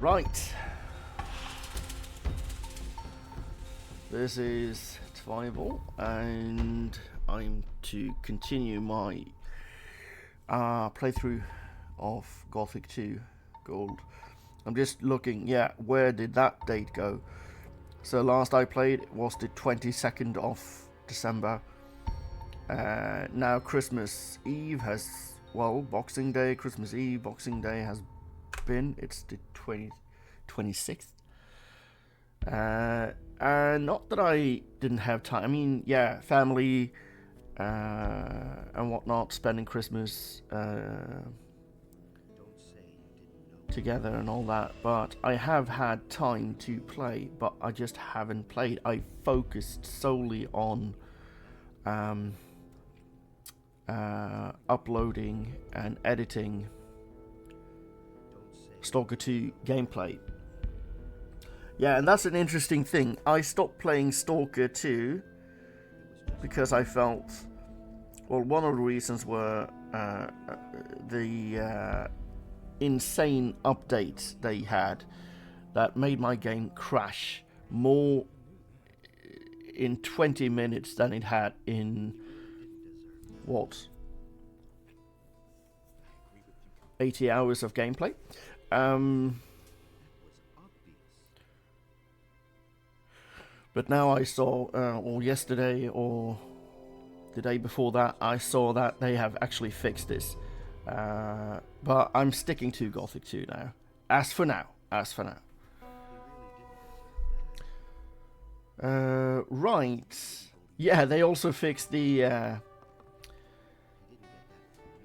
Right. This is Survival, and I'm to continue my playthrough of Gothic 2 Gold. I'm just looking, where did that date go? So last I played was the 22nd of December. Now Christmas Eve has, Boxing Day, Christmas Eve, Boxing Day has been. It's the 26th. And not that I didn't have time. I mean, family and whatnot, spending Christmas together and all that. But I have had time to play, but I just haven't played. I focused solely on uploading and editing Stalker 2 gameplay. Yeah, and that's an interesting thing. I stopped playing Stalker 2 because I felt, one of the reasons were the insane updates they had that made my game crash more in 20 minutes than it had in 80 hours of gameplay. But now I saw, or yesterday or the day before that, I saw that they have actually fixed this. But I'm sticking to Gothic 2 now. As for now. Right. Yeah, they also fixed the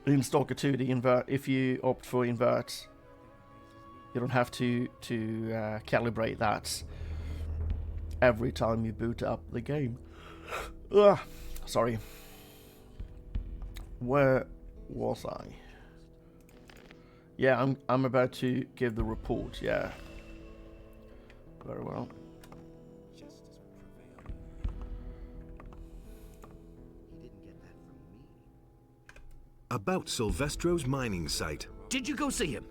in Stalker 2, the invert. If you opt for invert, you don't have to calibrate that every time you boot up the game. Sorry. Where was I? Yeah, I'm about to give the report. Yeah. Very well. About Silvestro's mining site. Did you go see him?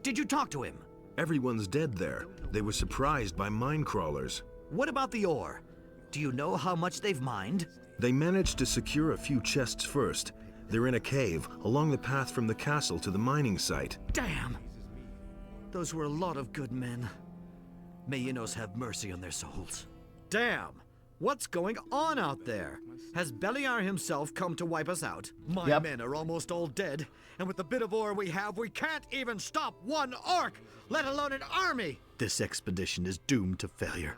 Did you talk to him? Everyone's dead there. They were surprised by mine crawlers. What about the ore? Do you know how much they've mined? They managed to secure a few chests first. They're in a cave along the path from the castle to the mining site. Damn! Those were a lot of good men. May Innos have mercy on their souls. Damn! What's going on out there? Has Beliar himself come to wipe us out? My men are almost all dead, and with the bit of ore we have, we can't even stop one orc, let alone an army! This expedition is doomed to failure.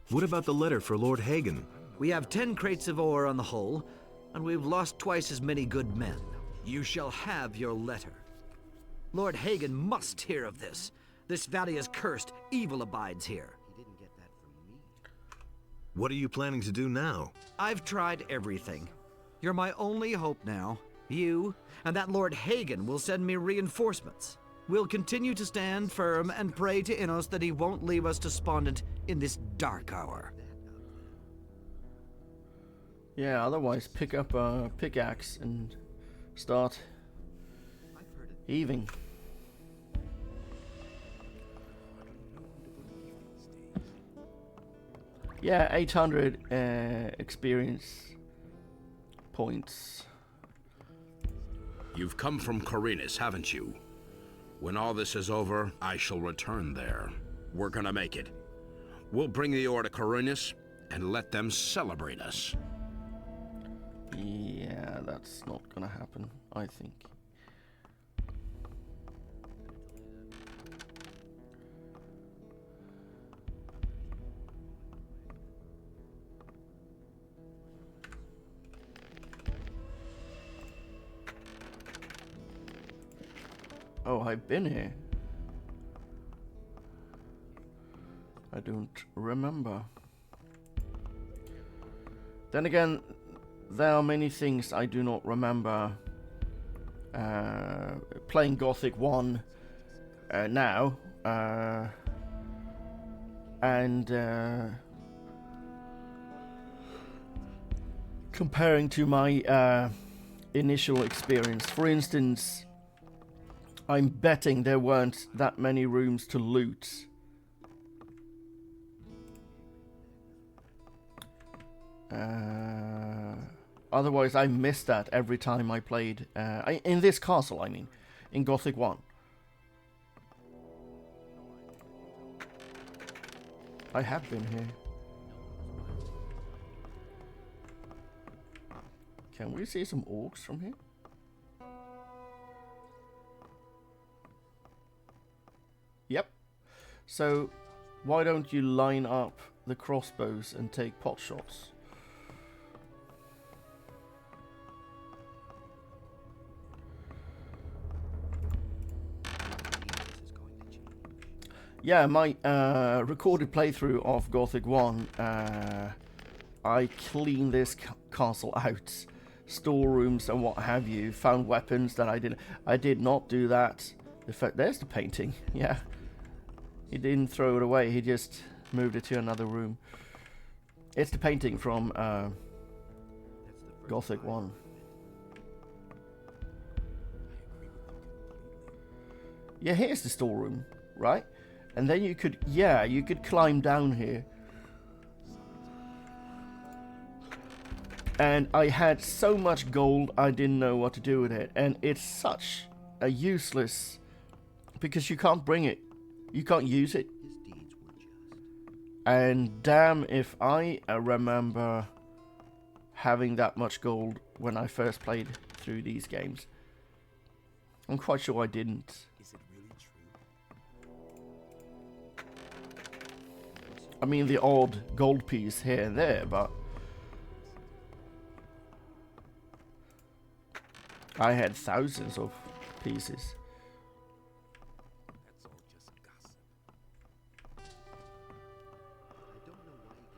What about the letter for Lord Hagen? We have 10 crates of ore on the hull, and we've lost twice as many good men. You shall have your letter. Lord Hagen must hear of this. This valley is cursed. Evil abides here. What are you planning to do now? I've tried everything. You're my only hope now. You and that Lord Hagen will send me reinforcements. We'll continue to stand firm and pray to Innos that he won't leave us despondent in this dark hour. Yeah, otherwise pick up a pickaxe and start heaving. Yeah, 800 experience points. You've come from Khorinis, haven't you? When all this is over, I shall return there. We're gonna make it. We'll bring the ore to Khorinis and let them celebrate us. Yeah, that's not gonna happen, I think. Oh, I've been here. I don't remember. Then again, there are many things I do not remember. Playing Gothic 1 now, and comparing to my initial experience. For instance, I'm betting there weren't that many rooms to loot. Otherwise, I missed that every time I played. In this castle, I mean. In Gothic 1. I have been here. Can we see some orcs from here? Yep. So, why don't you line up the crossbows and take pot shots? Yeah, my recorded playthrough of Gothic 1, I cleaned this castle out. Storerooms and what have you. Found weapons that I did not do that. There's the painting, yeah. He didn't throw it away, he just moved it to another room. It's the painting from Gothic 1. Yeah, here's the storeroom, right? And then you could climb down here. And I had so much gold, I didn't know what to do with it. And it's such a useless... Because you can't bring it. You can't use it. And damn if I remember having that much gold when I first played through these games. I'm quite sure I didn't. I mean, the odd gold piece here and there, but I had thousands of pieces. That's all just gossip. I don't know why you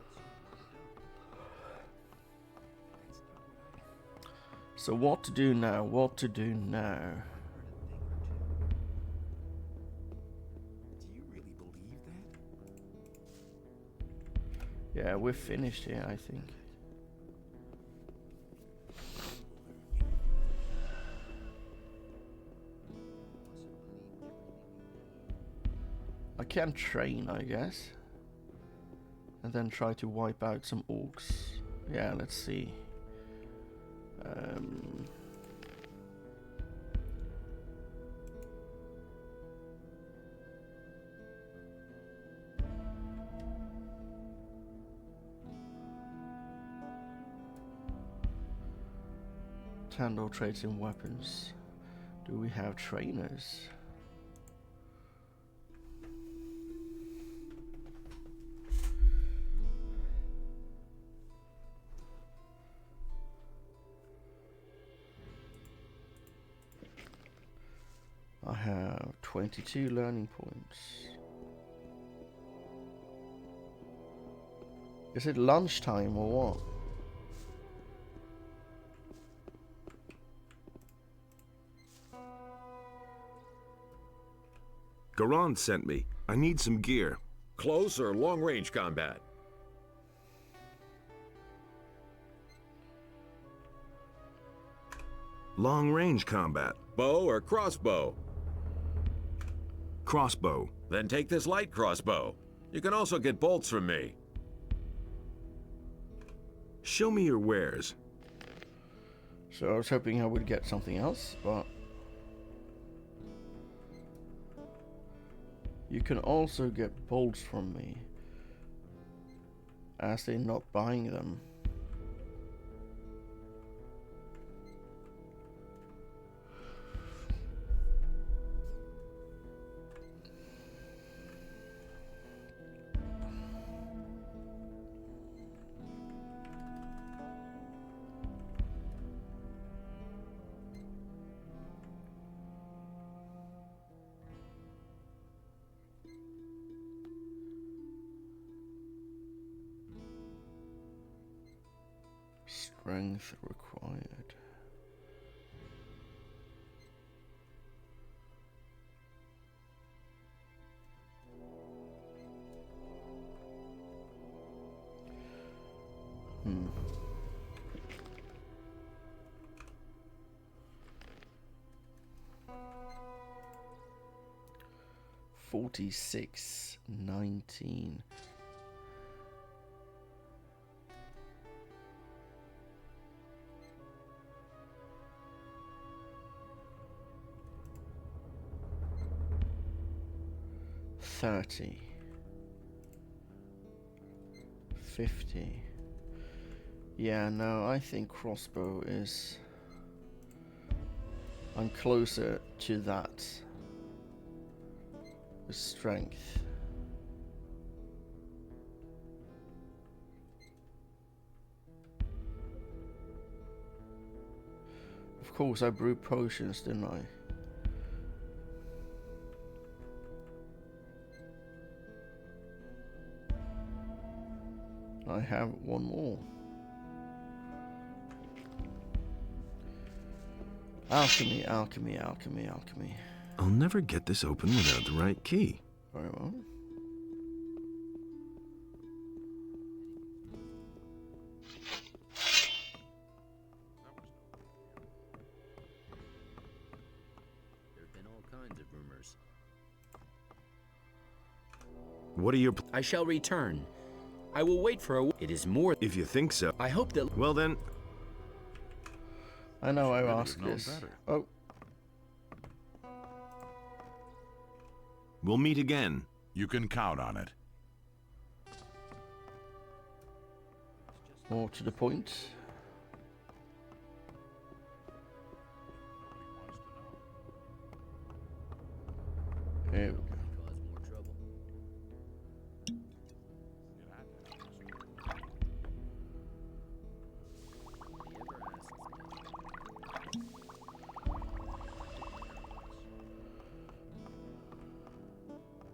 get so worked up. So what to do now? What to do now? Do you really believe that? Yeah, we're finished here, I think. I can train, I guess. And then try to wipe out some orcs. Yeah, let's see. Handle traits in weapons. Do we have trainers? I have 22 learning points. Is it lunchtime or what? Garand sent me. I need some gear. Close or long-range combat? Long-range combat. Bow or crossbow? Crossbow. Then take this light crossbow. You can also get bolts from me. Show me your wares. So I was hoping I would get something else, but you can also get bolts from me, as they're not buying them. Strength required. 46, 19. $30, $50. Yeah, no, I think crossbow is... I'm closer to that with strength. Of course, I brewed potions, didn't I? I have one more. Alchemy, alchemy, alchemy, alchemy. I'll never get this open without the right key. Very well. There have been all kinds of rumors. What are your... I shall return. I will wait for a... It is more... If you think so. I hope that... Well then... I know I asked this. Oh. We'll meet again. You can count on it. More to the point. Here we go. Cause more trouble.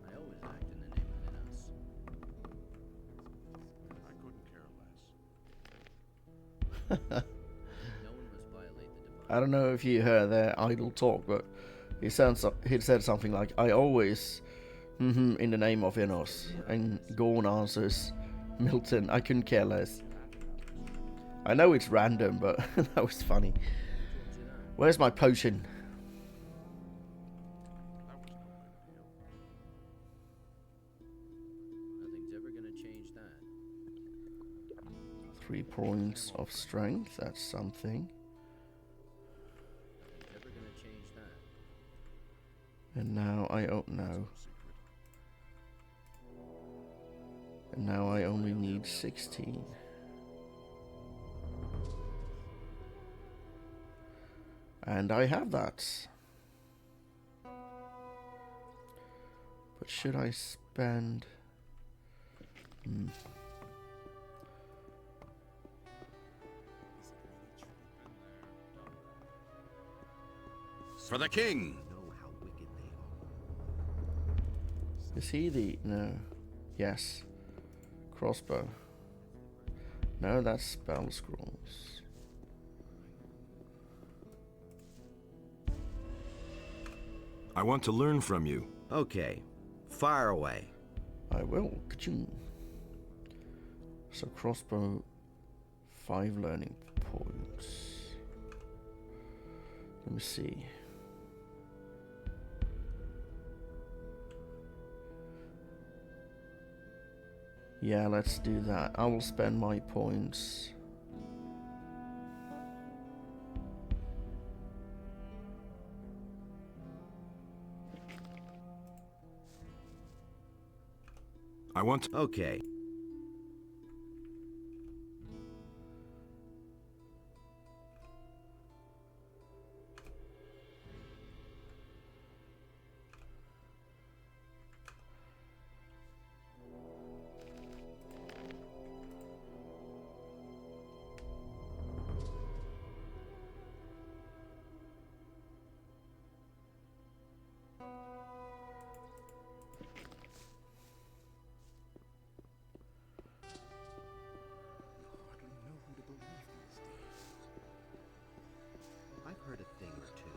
I always act in the name of Minos. I couldn't care less. No one must violate the divine. I don't know if you heard their idle talk, but he said something like, I always, in the name of Minos. And Gorn answers, Milton, I couldn't care less. I know it's random, but that was funny. Where's my potion? Nothing's ever gonna change that. 3 points of strength, that's something. Nothing's ever gonna change that. And now I no. And now I only need 16. And I have that. But should I spend... For the king! Know how wicked they are. Is he the... No. Yes. Crossbow. No, that's spell scrolls. I want to learn from you. Okay, fire away. I will. Ka-ching. So crossbow, 5 learning points. Let me see. Yeah, let's do that. I will spend my points. I want to... Okay. I've heard a thing or two.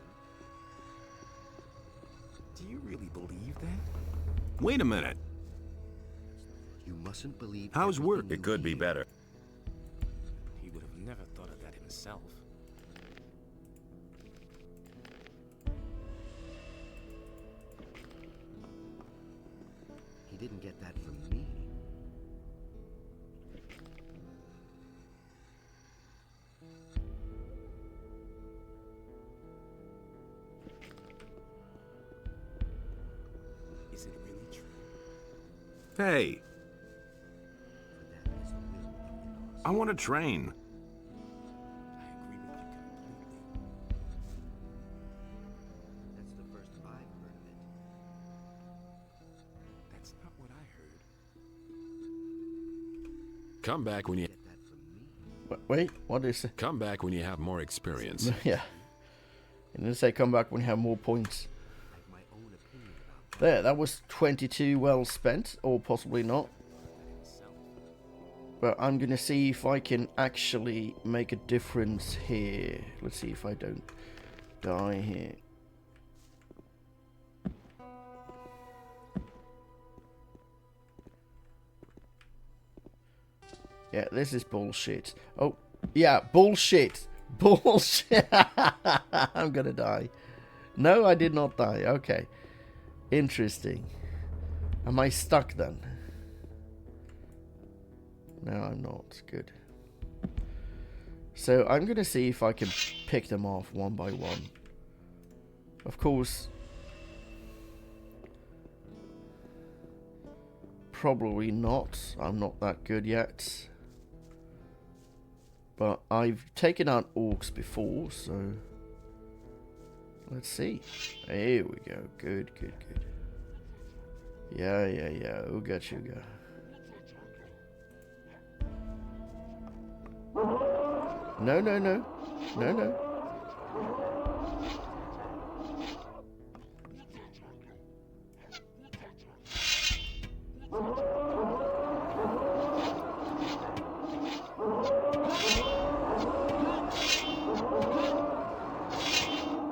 Do you really believe that? Wait a minute. You mustn't believe. How's work? everything It could you be hear. better. He would have never thought of that himself. didn't get that from me. Is it really true? Hey, I want to train. I agree with you completely. That's the first I've heard of it. That's not what I heard. Come back when you Get that from me. Wait, what is it? come back when you have more experience. Yeah. And then say come back when you have more points. I have my own opinion about There, that was 22 well spent, or possibly not. But I'm gonna see if I can actually make a difference here. Let's see if I don't die here. Yeah, this is bullshit. Oh, yeah, bullshit. Bullshit. I'm gonna die. No, I did not die. Okay. Interesting. Am I stuck then? No, I'm not. Good. So I'm gonna see if I can pick them off one by one. Of course, probably not. I'm not that good yet. But I've taken out orcs before, so let's see. Here we go. Good, good, good. Yeah. Ooga chooga. No.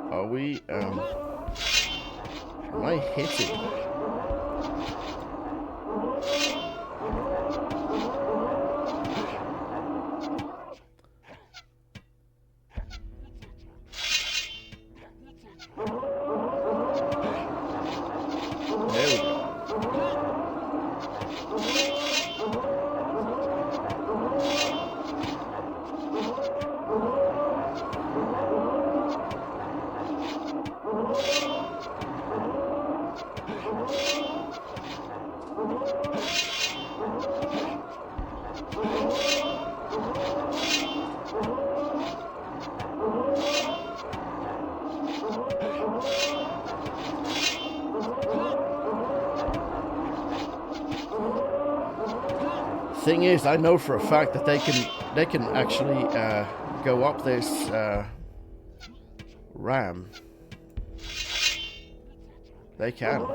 Are we, am I hitting? There we go. Thing is, I know for a fact that they can actually go up this ram. They can.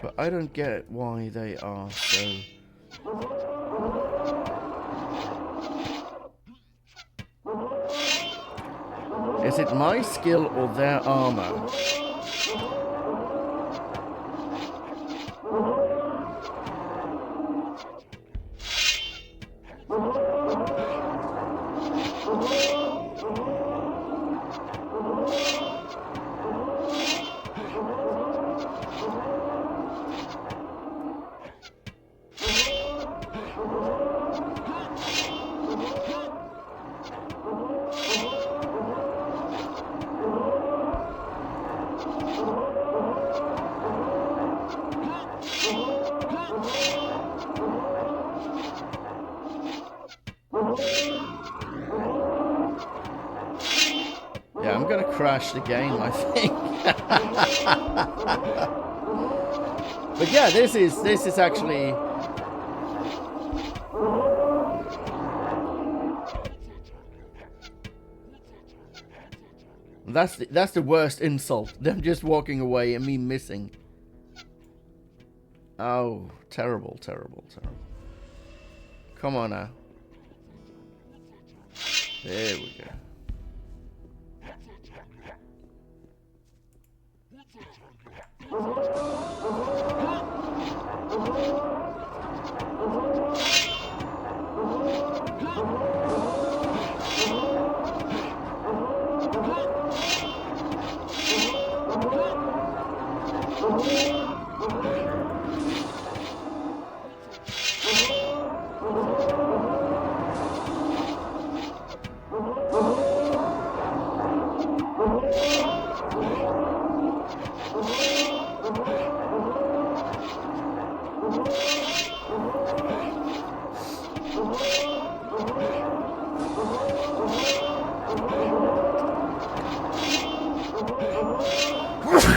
But I don't get why they are so. Is it my skill or their armor? Yeah, I'm gonna crash the game, I think. But yeah, this is actually. That's the worst insult. Them just walking away and me missing. Oh, terrible. Come on now. There we go.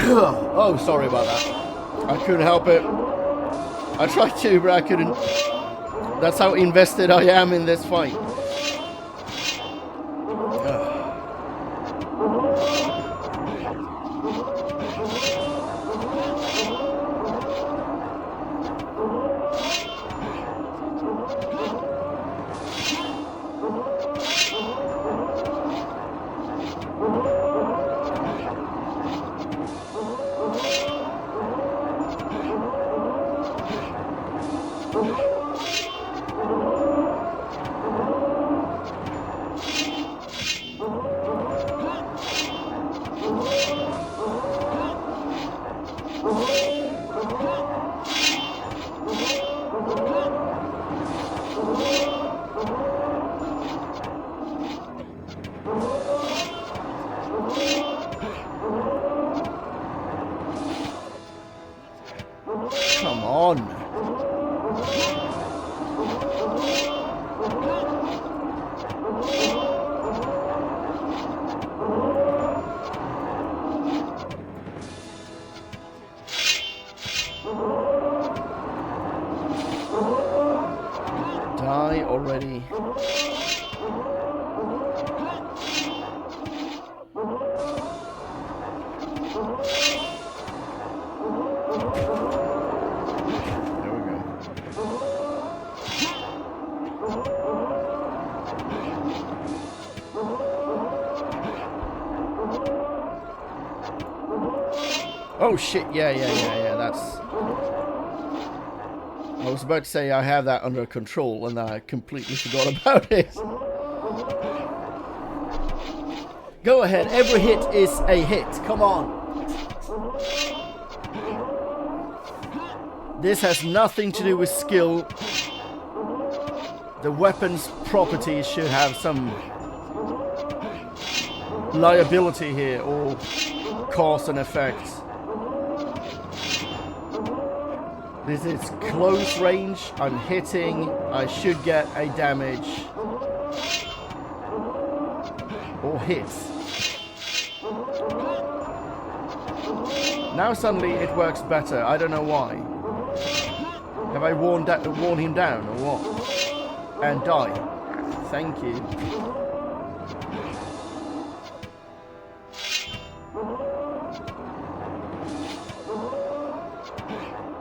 Oh, sorry about that. I couldn't help it. I tried to, but I couldn't. That's how invested I am in this fight. Come on. Die already. Oh shit, yeah, that's... I was about to say I have that under control and then I completely forgot about it. Go ahead, every hit is a hit, come on. This has nothing to do with skill. The weapon's properties should have some liability here, or cause and effect. This is close range, I'm hitting, I should get a damage. Or hits. Now suddenly it works better, I don't know why. Have I worn him down or what? And die. Thank you.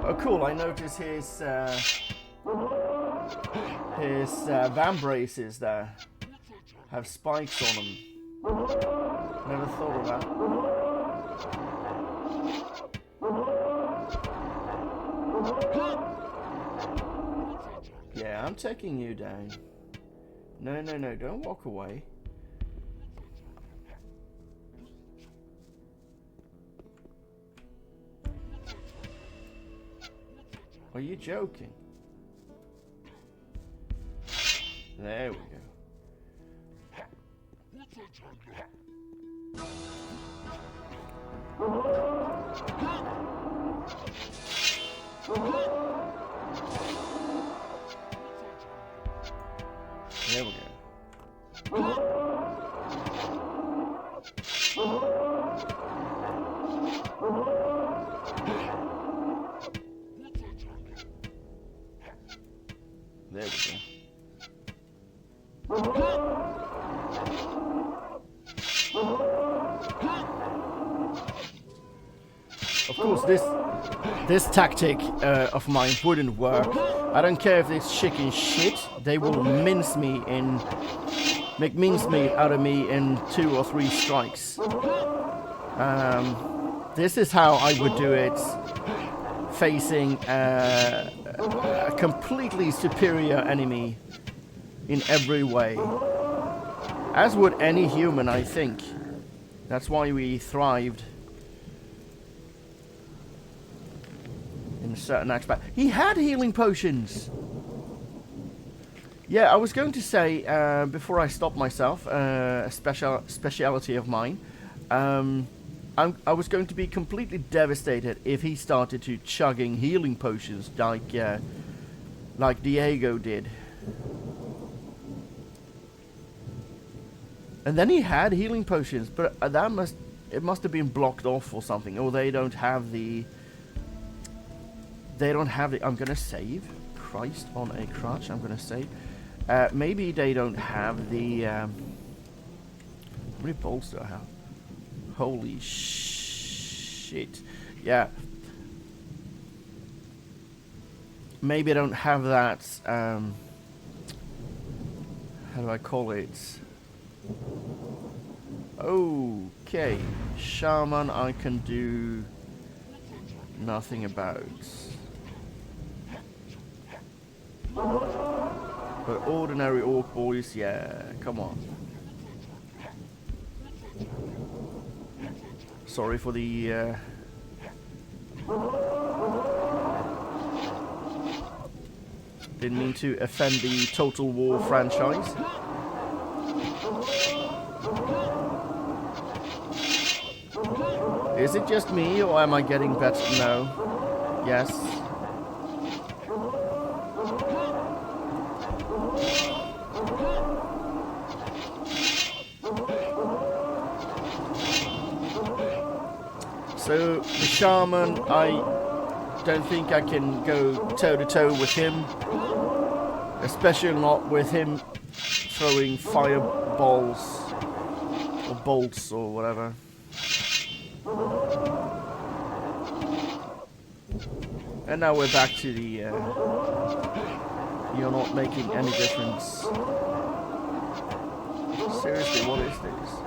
Oh cool, I notice his vambraces there have spikes on them. Never thought of that. Yeah, I'm taking you down. No, don't walk away. Are you joking? There we go. There we go. There we go. Of course, this tactic of mine wouldn't work. I don't care if it's chicken shit. They will make mincemeat out of me in 2 or 3 strikes. This is how I would do it, facing a completely superior enemy in every way. As would any human, I think. That's why we thrived in certain aspects. He had healing potions! Yeah, I was going to say, before I stop myself, a speciality of mine, I was going to be completely devastated if he started to chugging healing potions like Diego did. And then he had healing potions, but that must It must have been blocked off or something. Or they don't have the... They don't have the... I'm gonna save. Christ on a crutch. I'm gonna save. Maybe they don't have the... How many bolts do I have? Holy shit. Yeah. Maybe I don't have that... how do I call it? Okay. Shaman I can do nothing about. But ordinary orc boys, yeah, come on. Sorry for the... Didn't mean to offend the Total War franchise. Is it just me, or am I getting better? No. Yes. So, the shaman, I don't think I can go toe-to-toe with him. Especially not with him throwing fireballs or bolts or whatever. And now we're back to the you're not making any difference. Seriously, what is this?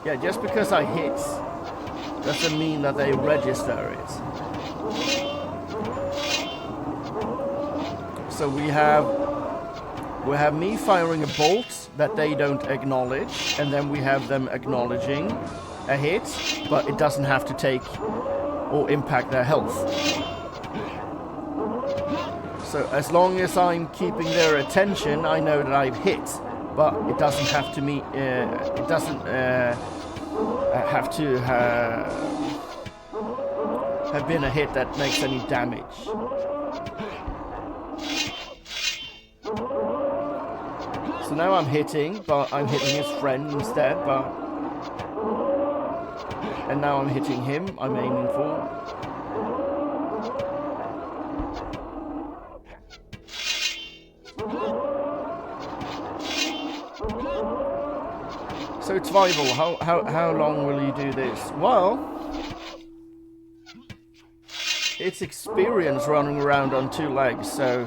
Yeah, just because I hit doesn't mean that they register it. So we have me firing a bolt that they don't acknowledge, and then we have them acknowledging a hit, but it doesn't have to take or impact their health. So as long as I'm keeping their attention, I know that I've hit, but it doesn't have to meet. It doesn't have to have been a hit that makes any damage. So now I'm hitting, but I'm hitting his friend instead, and now I'm hitting him, I'm aiming for. So it's survival. How long will you do this? Well, it's experience running around on two legs, so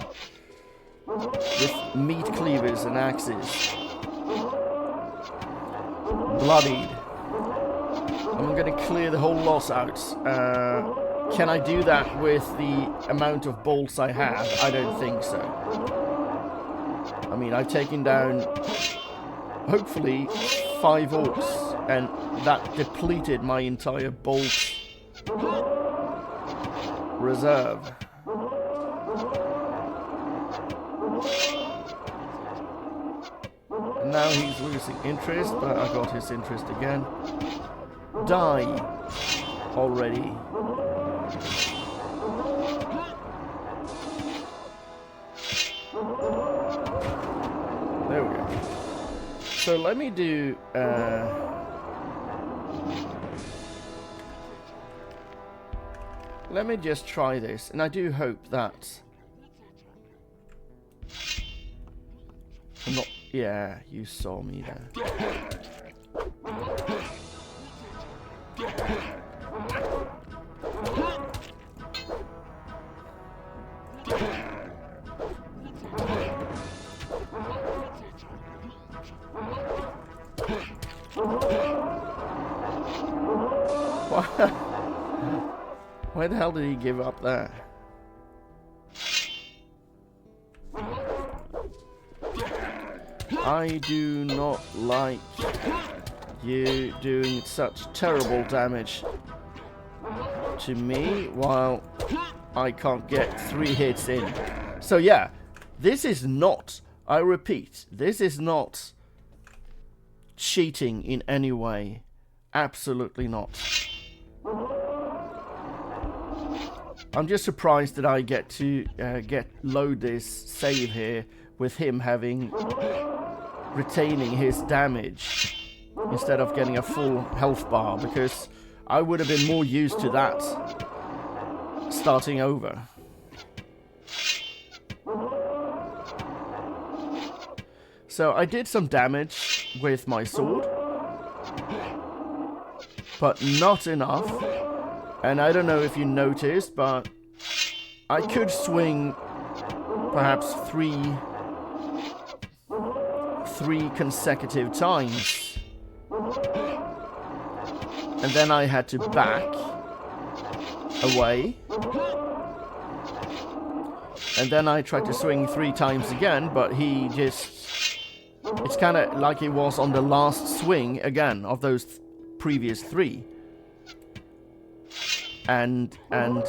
with meat cleavers and axes. Bloodied. I'm gonna clear the whole loss out. Can I do that with the amount of bolts I have? I don't think so. I mean, I've taken down, hopefully, 5 orcs, and that depleted my entire bolt reserve. And now he's losing interest, but I got his interest again. Die already. There we go. So let me do let me just try this, and I do hope that I'm not. Yeah, you saw me there. Why the hell did he give up there? I do not like you doing such terrible damage to me while I can't get 3 hits in. So yeah, this is not, I repeat, this is not cheating in any way. Absolutely not. I'm just surprised that I get to load this save here with him retaining his damage instead of getting a full health bar, because I would have been more used to that starting over. So I did some damage with my sword, but not enough. And I don't know if you noticed, but I could swing perhaps three consecutive times. And then I had to back away. And then I tried to swing 3 times again, but he just... It's kind of like he was on the last swing again of those previous 3. And then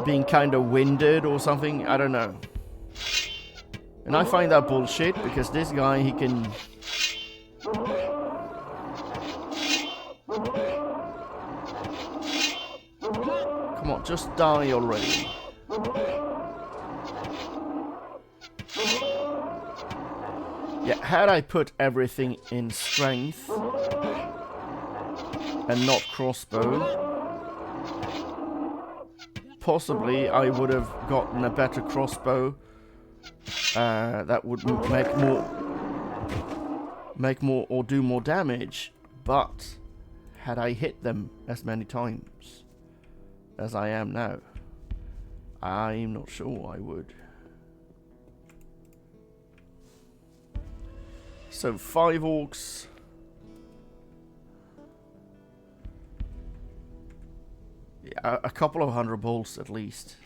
being kind of winded or something, I don't know. And I find that bullshit, because this guy, he can... Come on, just die already. Yeah, had I put everything in strength and not crossbow, possibly I would have gotten a better crossbow that would make more or do more damage. But had I hit them as many times as I am now, I'm not sure I would. So 5 orcs. Yeah, a couple of 100 bolts at least.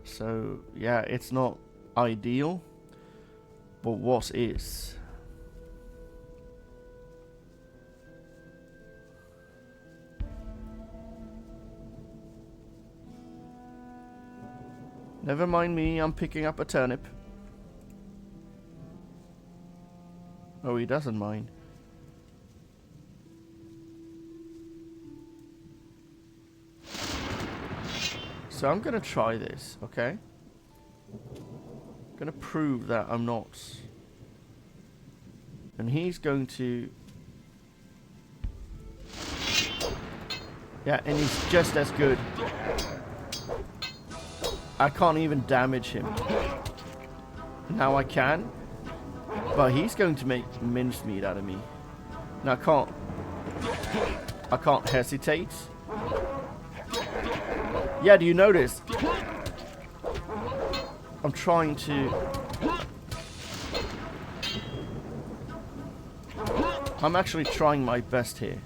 So yeah, it's not ideal, but what is? Never mind me, I'm picking up a turnip. Oh, he doesn't mind. So I'm gonna try this, okay? I'm gonna prove that I'm not. And he's going to... Yeah, and he's just as good. I can't even damage him. Now I can. But he's going to make mincemeat out of me. Now I can't hesitate. Yeah, do you notice? I'm trying to... I'm actually trying my best here.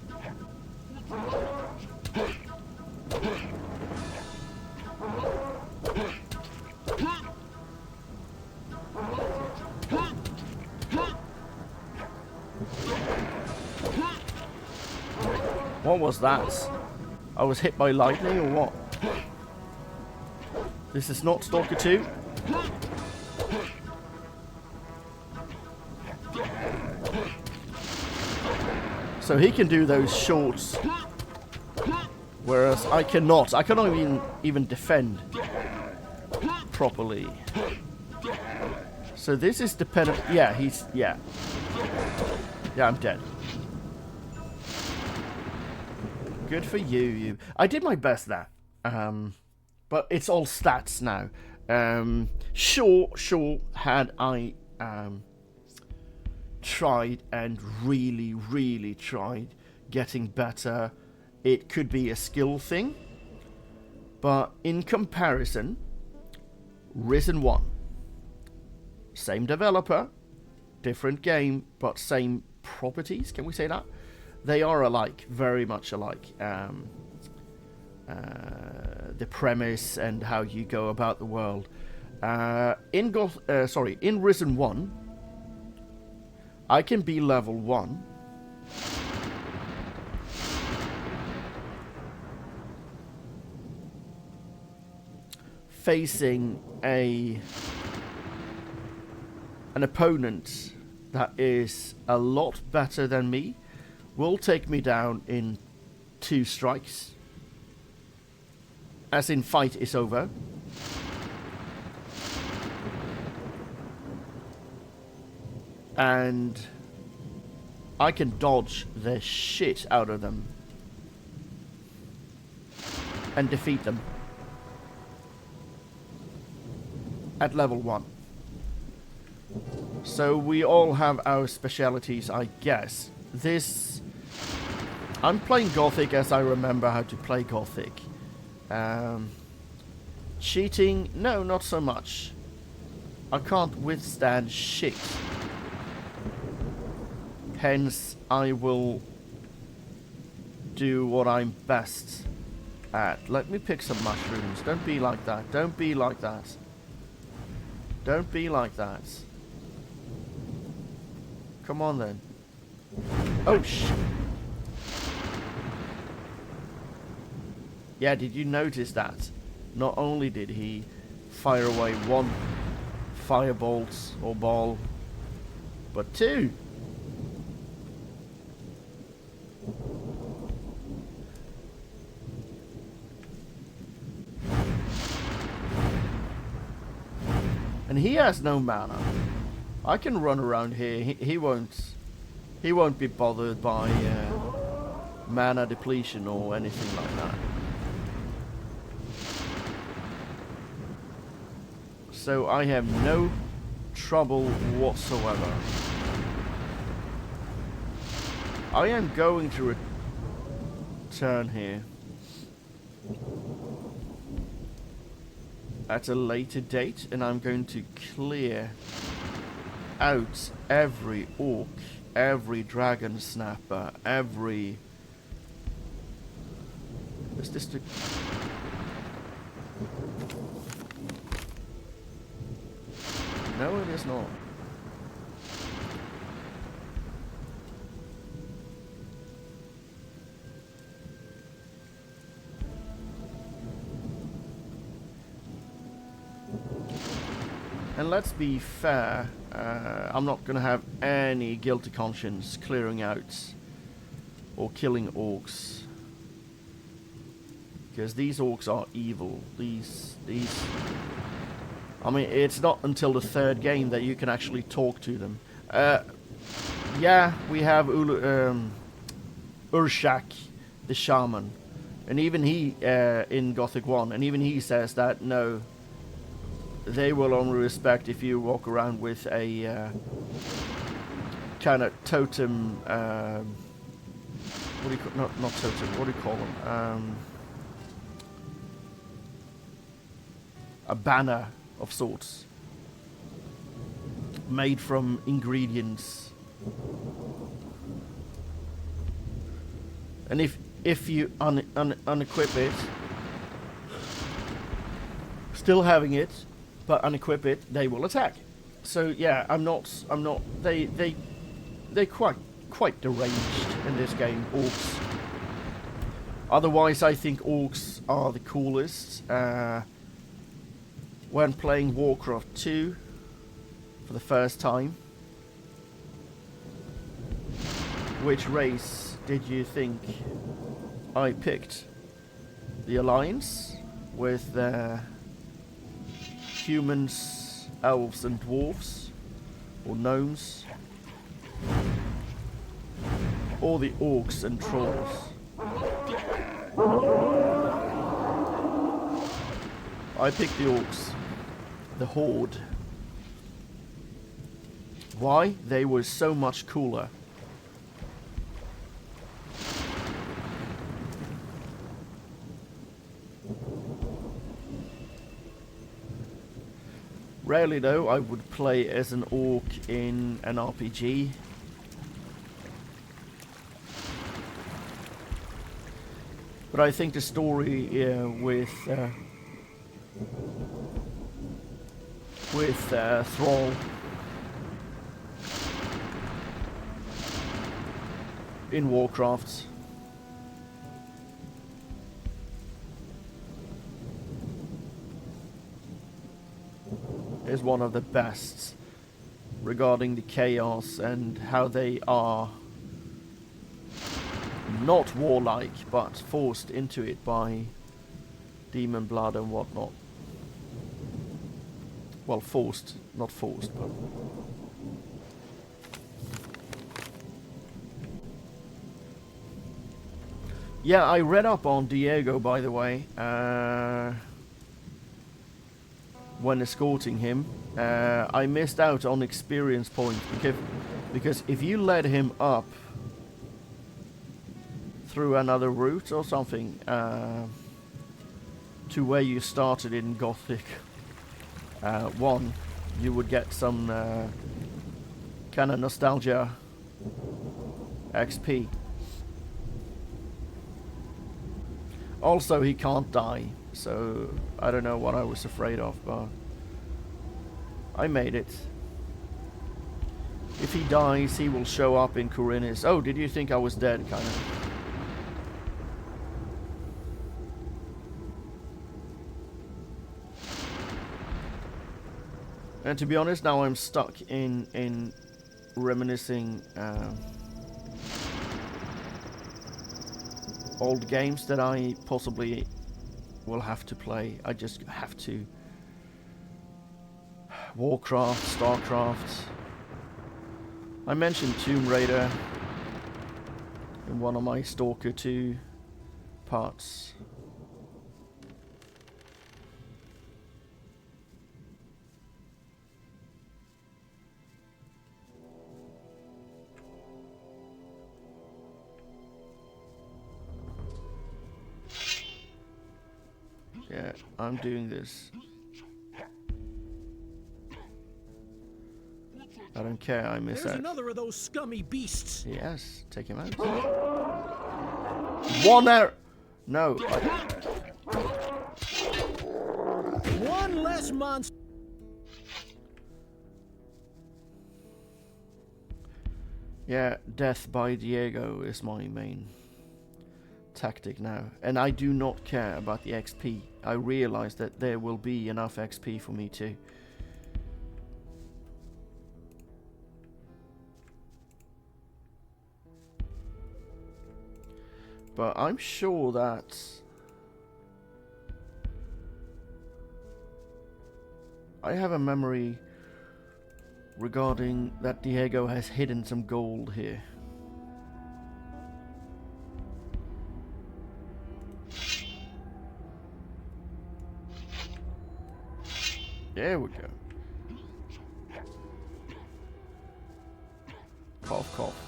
What was that? I was hit by lightning or what? This is not Stalker 2. So he can do those shorts, whereas I cannot. I cannot even defend properly. So this is dependent. Yeah, yeah, I'm dead. Good for you. I did my best there. But it's all stats now. Sure, had I tried and really tried getting better, it could be a skill thing. But in comparison, Risen 1. Same developer, different game, but same properties, can we say that? They are alike, very much alike. The premise and how you go about the world. In Risen 1, I can be level 1. Facing an opponent that is a lot better than me will take me down in 2 strikes. As in, fight is over. And I can dodge the shit out of them and defeat them at level 1. So we all have our specialities, I guess. I'm playing Gothic as I remember how to play Gothic. Cheating? No, not so much. I can't withstand shit. Hence, I will do what I'm best at. Let me pick some mushrooms. Don't be like that. Don't be like that. Don't be like that. Come on then. Oh shit. Yeah, did you notice that? Not only did he fire away 1 firebolt or ball, but 2. And he has no mana. I can run around here. He won't be bothered by mana depletion or anything like that. So I have no trouble whatsoever. I am going to return here at a later date, and I'm going to clear out every orc, every dragon snapper, every... Is this the... No, it is not. And let's be fair, I'm not going to have any guilty conscience clearing out or killing orcs. Because these orcs are evil. These... I mean, it's not until the 3rd game that you can actually talk to them. Yeah, we have Urshak, the shaman. And even he, in Gothic 1, and even he says that, no, they will only respect if you walk around with a kind of totem, what do you call, not totem, what do you call them? A banner of sorts, made from ingredients. And if you unequip it, still having it, but unequip it, they will attack. So yeah, I'm not. They're quite deranged in this game, orcs. Otherwise, I think orcs are the coolest. When playing Warcraft 2 for the first time, which race did you think I picked? The Alliance with humans, elves and dwarves, or gnomes, or the orcs and trolls? I picked the orcs. The Horde. Why? They were so much cooler. Rarely though, I would play as an orc in an RPG. But I think the story with Thrall in Warcraft is one of the best regarding the chaos and how they are not warlike, but forced into it by demon blood and whatnot. Well, forced, not forced, but... Yeah, I read up on Diego, by the way, when escorting him. I missed out on experience points, because if you led him up through another route or something, to where you started in Gothic 1, you would get some kind of nostalgia XP. Also, he can't die, so I don't know what I was afraid of, but I made it. If he dies, he will show up in Khorinis. Oh, did you think I was dead, kind of? And to be honest, now I'm stuck in reminiscing old games that I possibly will have to play. I just have to. Warcraft, Starcraft. I mentioned Tomb Raider in one of my Stalker 2 parts. Yeah, I'm doing this. I don't care, I miss There's out. another of those scummy beasts. Yes, take him out. One arrow! No. One less monster. Yeah, death by Diego is my main tactic now. And I do not care about the XP. I realize that there will be enough XP for me too. But I'm sure that I have a memory regarding that Diego has hidden some gold here. There we go. Cough, cough.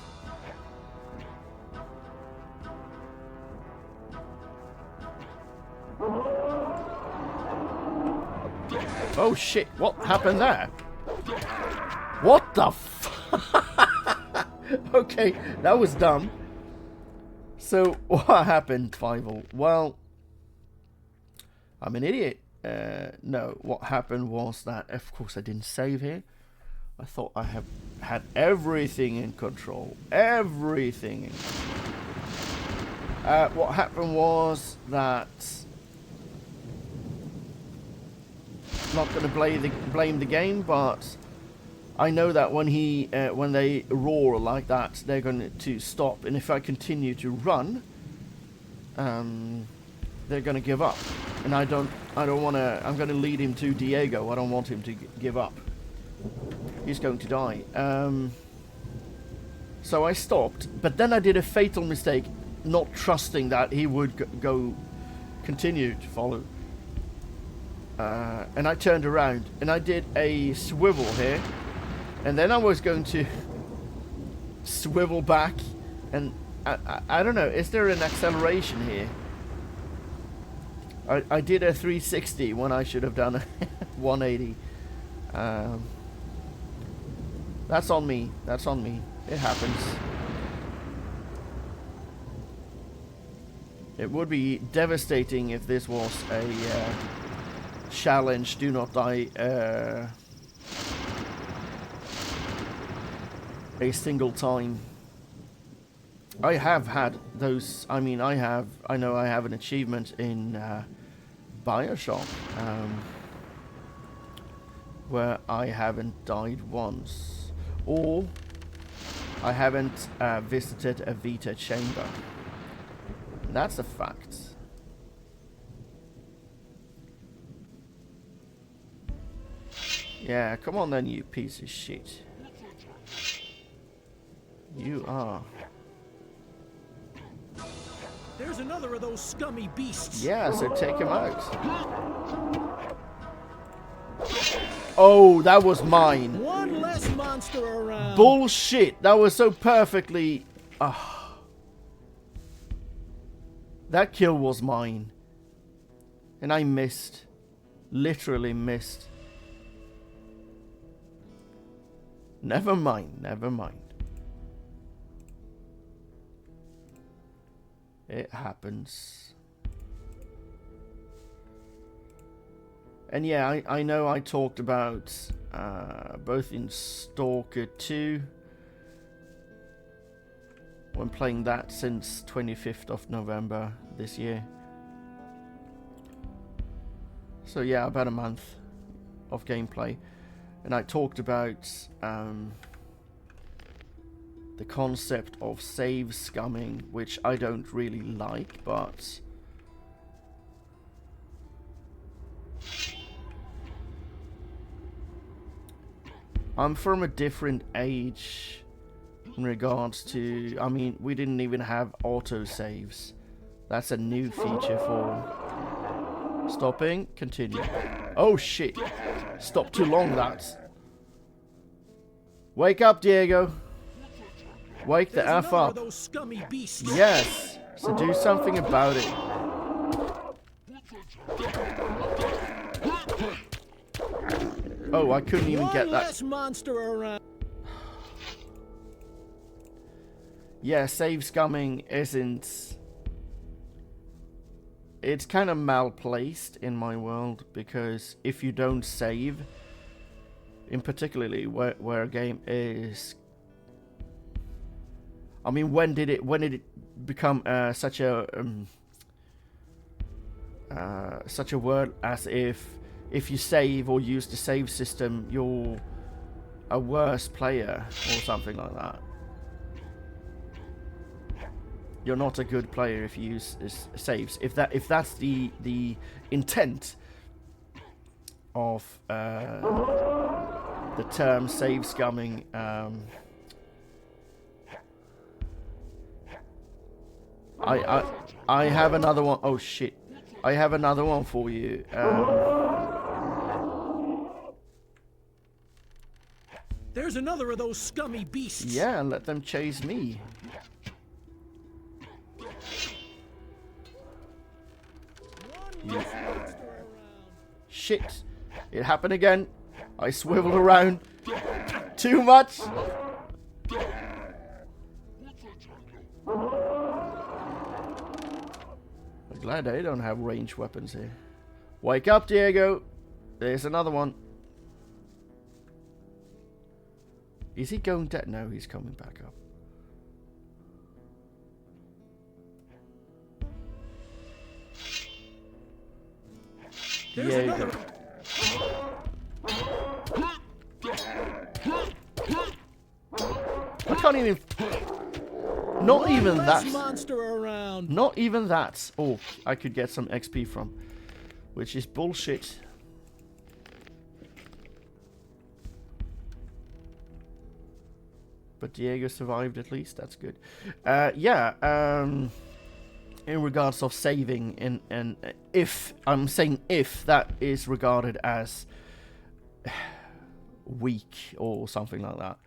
Oh shit, what happened there? What the f... Okay, that was dumb. So, what happened, Fievel? Well, I'm an idiot. No, what happened was that, of course, I didn't save here. I thought I had everything in control. Everything in control. What happened was that... Not going to blame the game, but I know that when they roar like that, they're going to stop. And if I continue to run, they're going to give up. And I don't want to. I'm going to lead him to Diego. I don't want him to give up. He's going to die. So I stopped, but then I did a fatal mistake, not trusting that he would continue to follow. And I turned around and I did a swivel here, and then I was going to swivel back, and I don't know, is there an acceleration here? I did a 360 when I should have done a 180. That's on me. That's on me. It happens. It would be devastating if this was a challenge, do not die a single time. I have had those. I mean, I know I have an achievement in BioShock where I haven't died once. or I haven't visited a Vita chamber. That's a fact. Yeah, come on then, you piece of shit. You are. There's another of those scummy beasts. Yeah, so take him out. Oh, that was mine. One less monster around. Bullshit. That was so perfectly... That kill was mine. And I missed. Literally missed. Never mind, never mind. It happens. And yeah, I know I talked about both in Stalker 2, when playing that since 25th of November this year. So yeah, about a month of gameplay. And I talked about the concept of save scumming, which I don't really like, but I'm from a different age in regards to, I mean, we didn't even have auto saves. That's a new feature for stopping, continue. Oh shit, stop too long, that. Wake up, Diego. Wake the F up. Those scummy beasts. Yes, so do something about it. Oh, I couldn't even get that. One less monster around. Yeah, save scumming isn't... It's kind of malplaced in my world, because if you don't save, in particularly where a game is... I mean, when did it become such a word as if you save or use the save system, you're a worse player or something like that. You're not a good player if you use saves. If that's the intent of the term save scumming. I have another one. Oh shit! I have another one for you. There's another of those scummy beasts. Yeah, let them chase me. You. Shit! It happened again. I swiveled around too much. I'm glad they don't have ranged weapons here. Wake up, Diego. There's another one. Is he going dead? No, he's coming back up. Diego. I can't even... Not even that. Monster around. Not even that. Oh, I could get some XP from. Which is bullshit. But Diego survived at least. That's good. Yeah. In regards of saving, and if I'm saying if that is regarded as weak or something like that,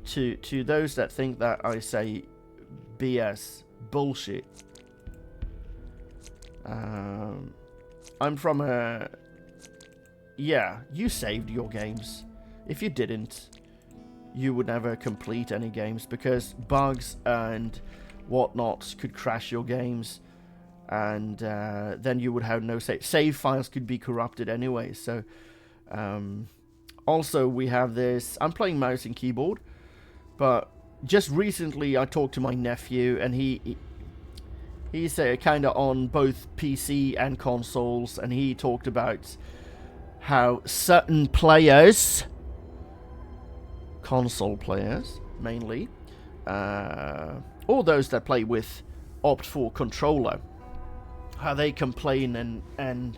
to those that think that I say BS bullshit, I'm from a... Yeah, you saved your games. If you didn't, you would never complete any games, because bugs and whatnot could crash your games, and then you would have no save files could be corrupted anyway. So also we have this, I'm playing mouse and keyboard, but just recently I talked to my nephew, and he's kind of on both PC and consoles, and he talked about how certain players console players, mainly, or those that play with opt for controller, how they complain and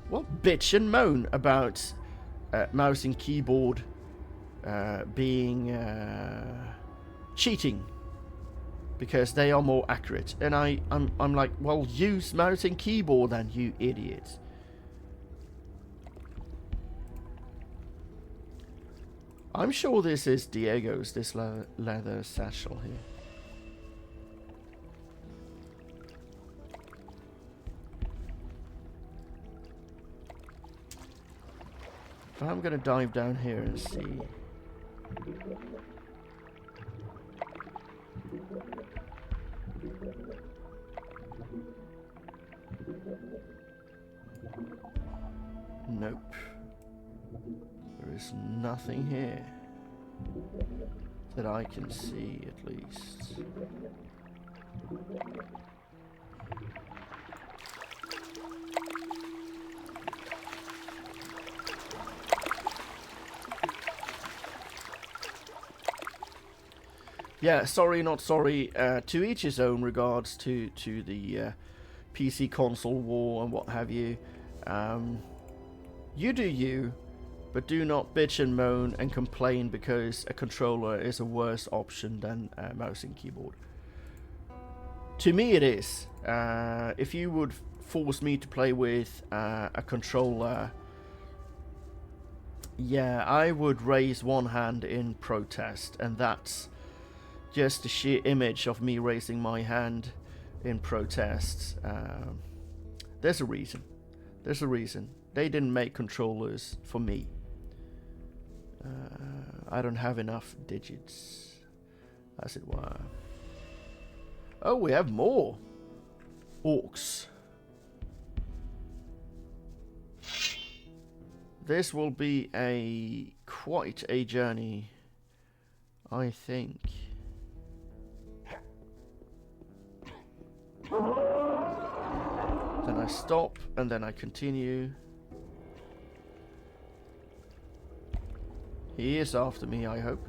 well, bitch and moan about mouse and keyboard being cheating because they are more accurate. And I'm like, well, use mouse and keyboard then, you idiot. I'm sure this is Diego's, this leather satchel here. But I'm gonna dive down here and see. Nope. There is nothing here that I can see, at least. Yeah, sorry, not sorry. To each his own regards to the PC console war and what have you. You do you, but do not bitch and moan and complain because a controller is a worse option than a mouse and keyboard. To me it is. If you would force me to play with a controller, yeah, I would raise one hand in protest, and that's just the sheer image of me raising my hand in protest. There's a reason. There's a reason. They didn't make controllers for me. I don't have enough digits, as it were. Oh, we have more orcs. This will be quite a journey, I think. Then I stop, and then I continue. He is after me, I hope.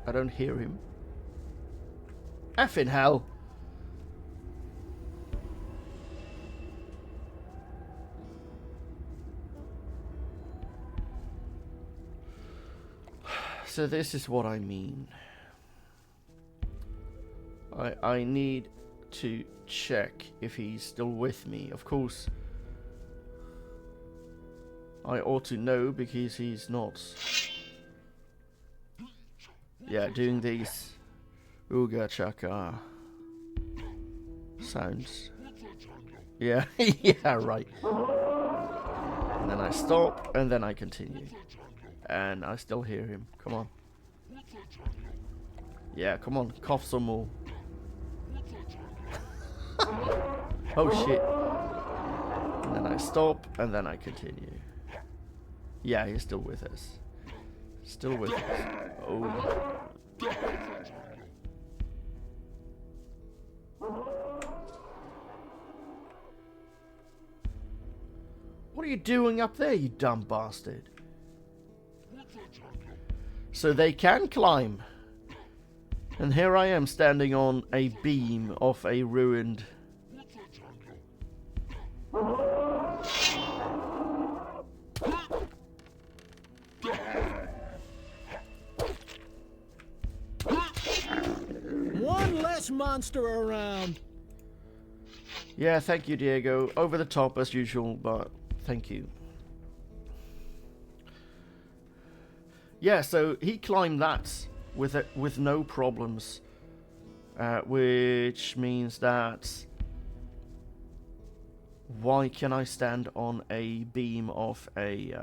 I don't hear him. Effing hell! So this is what I mean. I need to check if he's still with me. Of course, I ought to know because he's not. Yeah, doing these Ooga Chaka sounds. Yeah, yeah, right. And then I stop, and then I continue. And I still hear him. Come on. Yeah, come on, cough some more. Oh shit. And then I stop, and then I continue. Yeah, he's still with us. Still with us. Oh. What are you doing up there, you dumb bastard? So they can climb. And here I am standing on a beam of a ruined... One less monster around. Yeah, thank you, Diego. Over the top as usual, but thank you. Yeah, so he climbed that with no problems, which means that why can I stand on a beam of a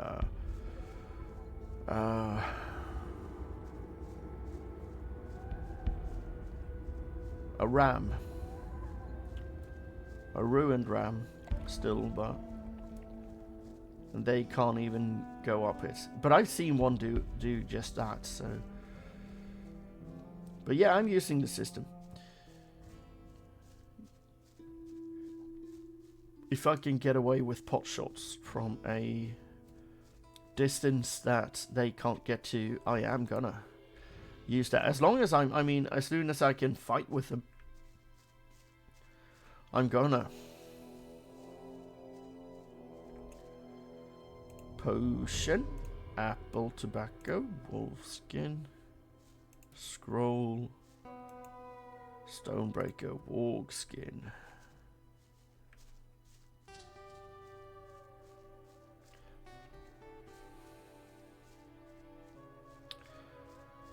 ram, a ruined ram, still, but they can't even go up it. But I've seen one do just that, so. But yeah, I'm using the system. if I can get away with pot shots from a distance that they can't get to, I am gonna use that. As long as as soon as I can fight with them, I'm gonna. Potion, apple, tobacco, wolfskin, scroll, stonebreaker, warg skin.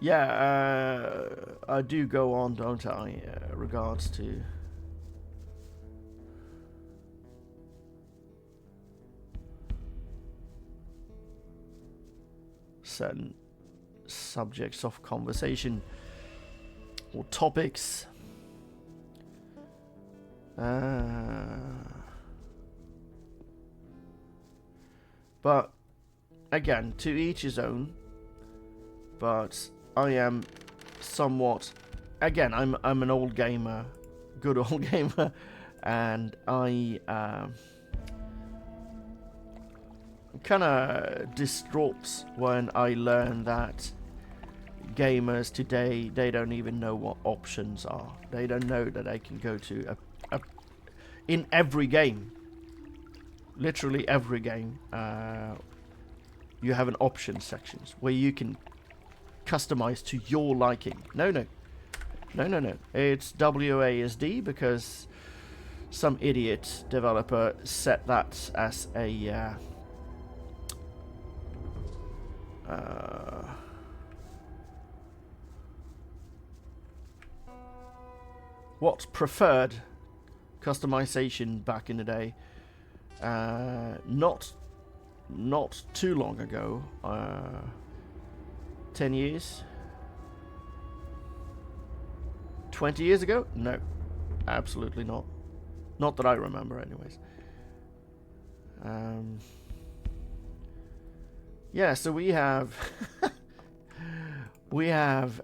Yeah, I do go on, don't I, regards to certain subjects of conversation or topics. But again, to each his own. But I am somewhat, again, I'm an old gamer, good old gamer, and I kind of distraught when I learn that gamers today, they don't even know what options are. They don't know that they can go to in every game, literally every game, you have an option sections where you can customize to your liking. No. It's WASD because some idiot developer set that as a what's preferred customization back in the day. Not too long ago. 10 years? 20 years ago? No. Absolutely not. Not that I remember anyways. Yeah, so we have we have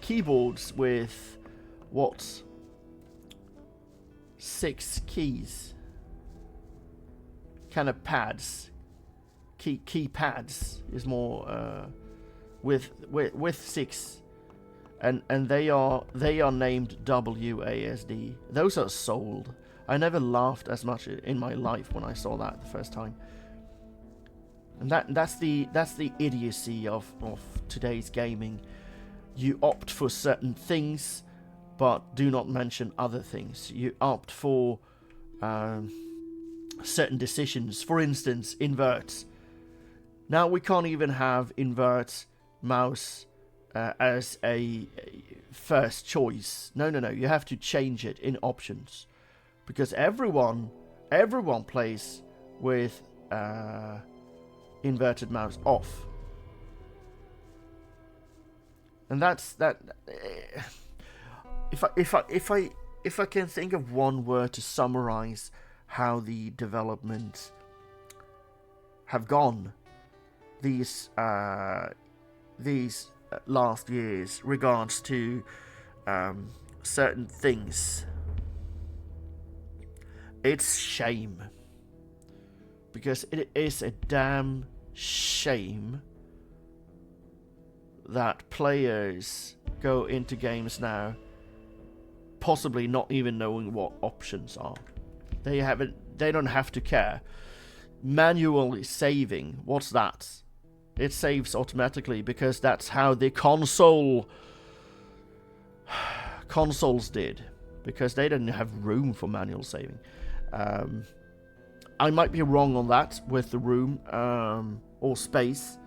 keyboards with what? 6 keys. Kind of pads. Keypads is more with 6, and they are named WASD. Those are sold. I never laughed as much in my life when I saw that the first time. And that's the idiocy of today's gaming. You opt for certain things, but do not mention other things. You opt for certain decisions. For instance, inverts. Now we can't even have invert mouse as a first choice. No. You have to change it in options, because everyone plays with inverted mouse off, and that's that. If I can think of one word to summarize how the development have gone these last years regards to certain things, it's shame. Because it is a damn shame that players go into games now possibly not even knowing what options are. They don't have to care. Manually saving, what's that? It saves automatically because that's how the consoles did, because they didn't have room for manual saving. I might be wrong on that with the room or space,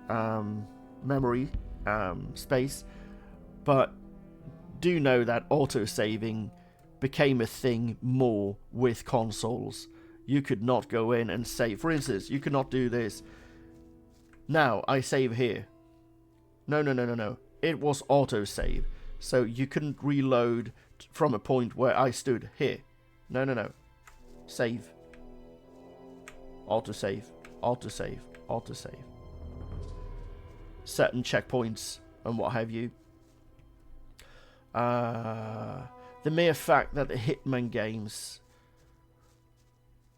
memory space, but do know that auto-saving became a thing more with consoles. You could not go in and save. For instance, you could not do this. Now, I save here. No. It was auto-save. So you couldn't reload from a point where I stood here. No. Save. Auto-save. Certain checkpoints and what have you. The mere fact that the Hitman games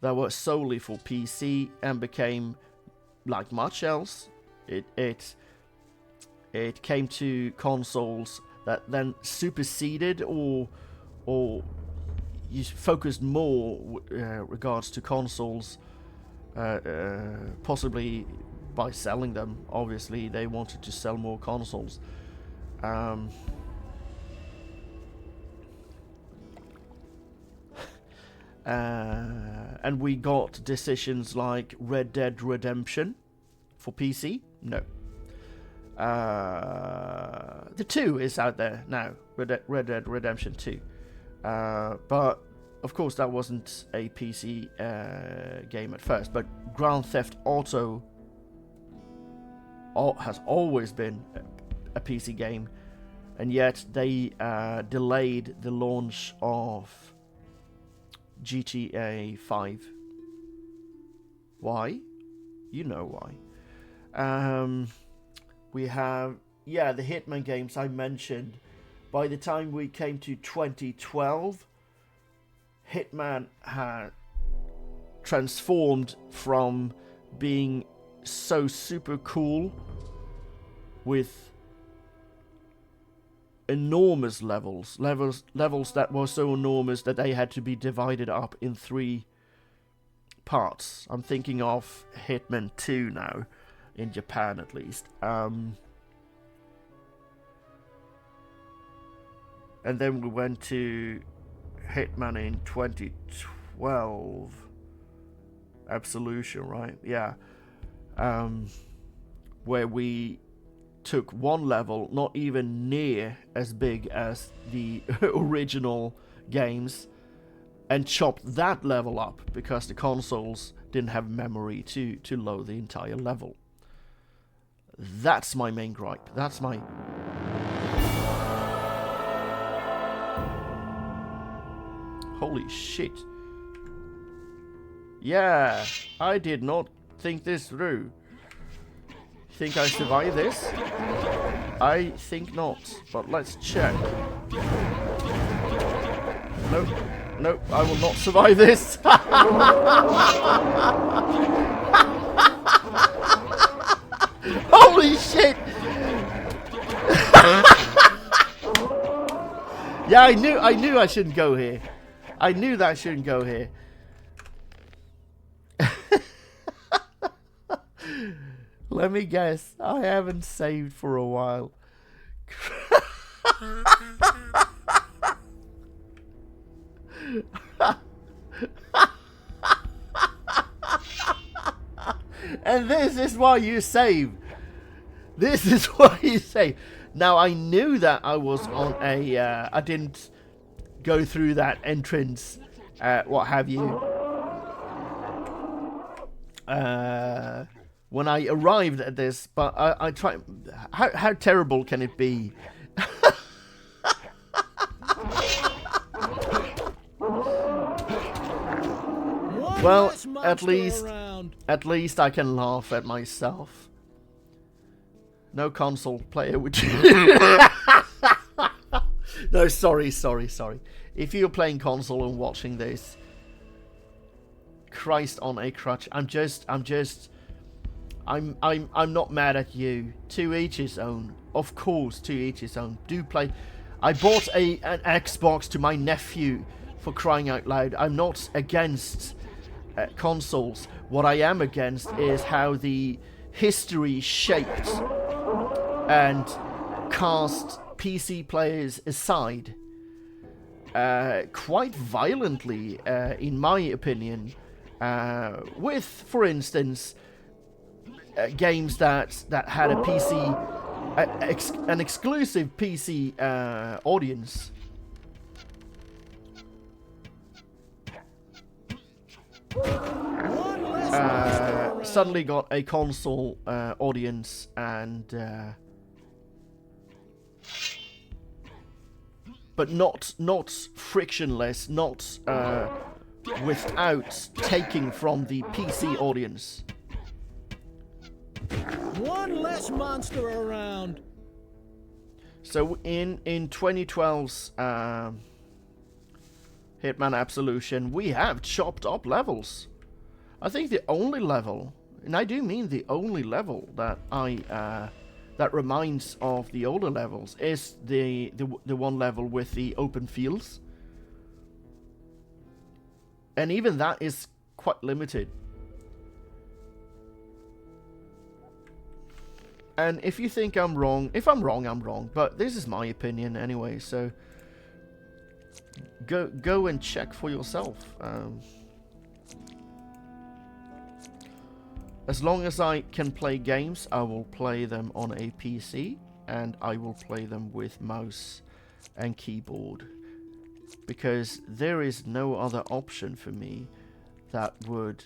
that were solely for PC and became, like much else, it came to consoles that then superseded or you focused more regards to consoles, possibly by selling them. Obviously, they wanted to sell more consoles. And we got decisions like Red Dead Redemption for PC. No. The 2 is out there now. Red Dead Redemption 2. But of course that wasn't a PC game at first. But Grand Theft Auto has always been a PC game, and yet they delayed the launch of GTA 5. Why? You know why. We have, the Hitman games I mentioned. By the time we came to 2012, Hitman had transformed from being so super cool with enormous levels that were so enormous that they had to be divided up in 3 parts. I'm thinking of Hitman 2 now, in Japan at least. And then we went to Hitman in 2012. Absolution, right? Yeah. Where we took one level, not even near as big as the original games, and chopped that level up because the consoles didn't have memory to load the entire level. That's my main gripe. That's my... Holy shit. Yeah, I did not think this through. Think I survive this? I think not, but let's check. Nope, nope, I will not survive this. Holy shit! Yeah, I knew I shouldn't go here. I knew that I shouldn't go here. Let me guess. I haven't saved for a while. And this is why you save. This is why you save. Now, I knew that I was on a... I didn't go through that entrance, what have you. When I arrived at this, but I tried... How terrible can it be? Well, at least I can laugh at myself. No console player would... No, sorry. If you're playing console and watching this, Christ on a crutch. I'm not mad at you. To each his own. Of course, to each his own. Do play. I bought an Xbox to my nephew, for crying out loud. I'm not against consoles. What I am against is how the history shaped and cast PC players aside quite violently, in my opinion, with, for instance, games that had a PC, an exclusive PC audience. Suddenly got a console audience, and but not frictionless, not without taking from the PC audience. One less monster around. So in 2012's Hitman Absolution, we have chopped up levels. I think the only level, and I do mean the only level that that reminds of the older levels is the one level with the open fields. And even that is quite limited. And if you think I'm wrong, if I'm wrong, I'm wrong. But this is my opinion anyway, so go and check for yourself. As long as I can play games, I will play them on a PC, and I will play them with mouse and keyboard. Because there is no other option for me that would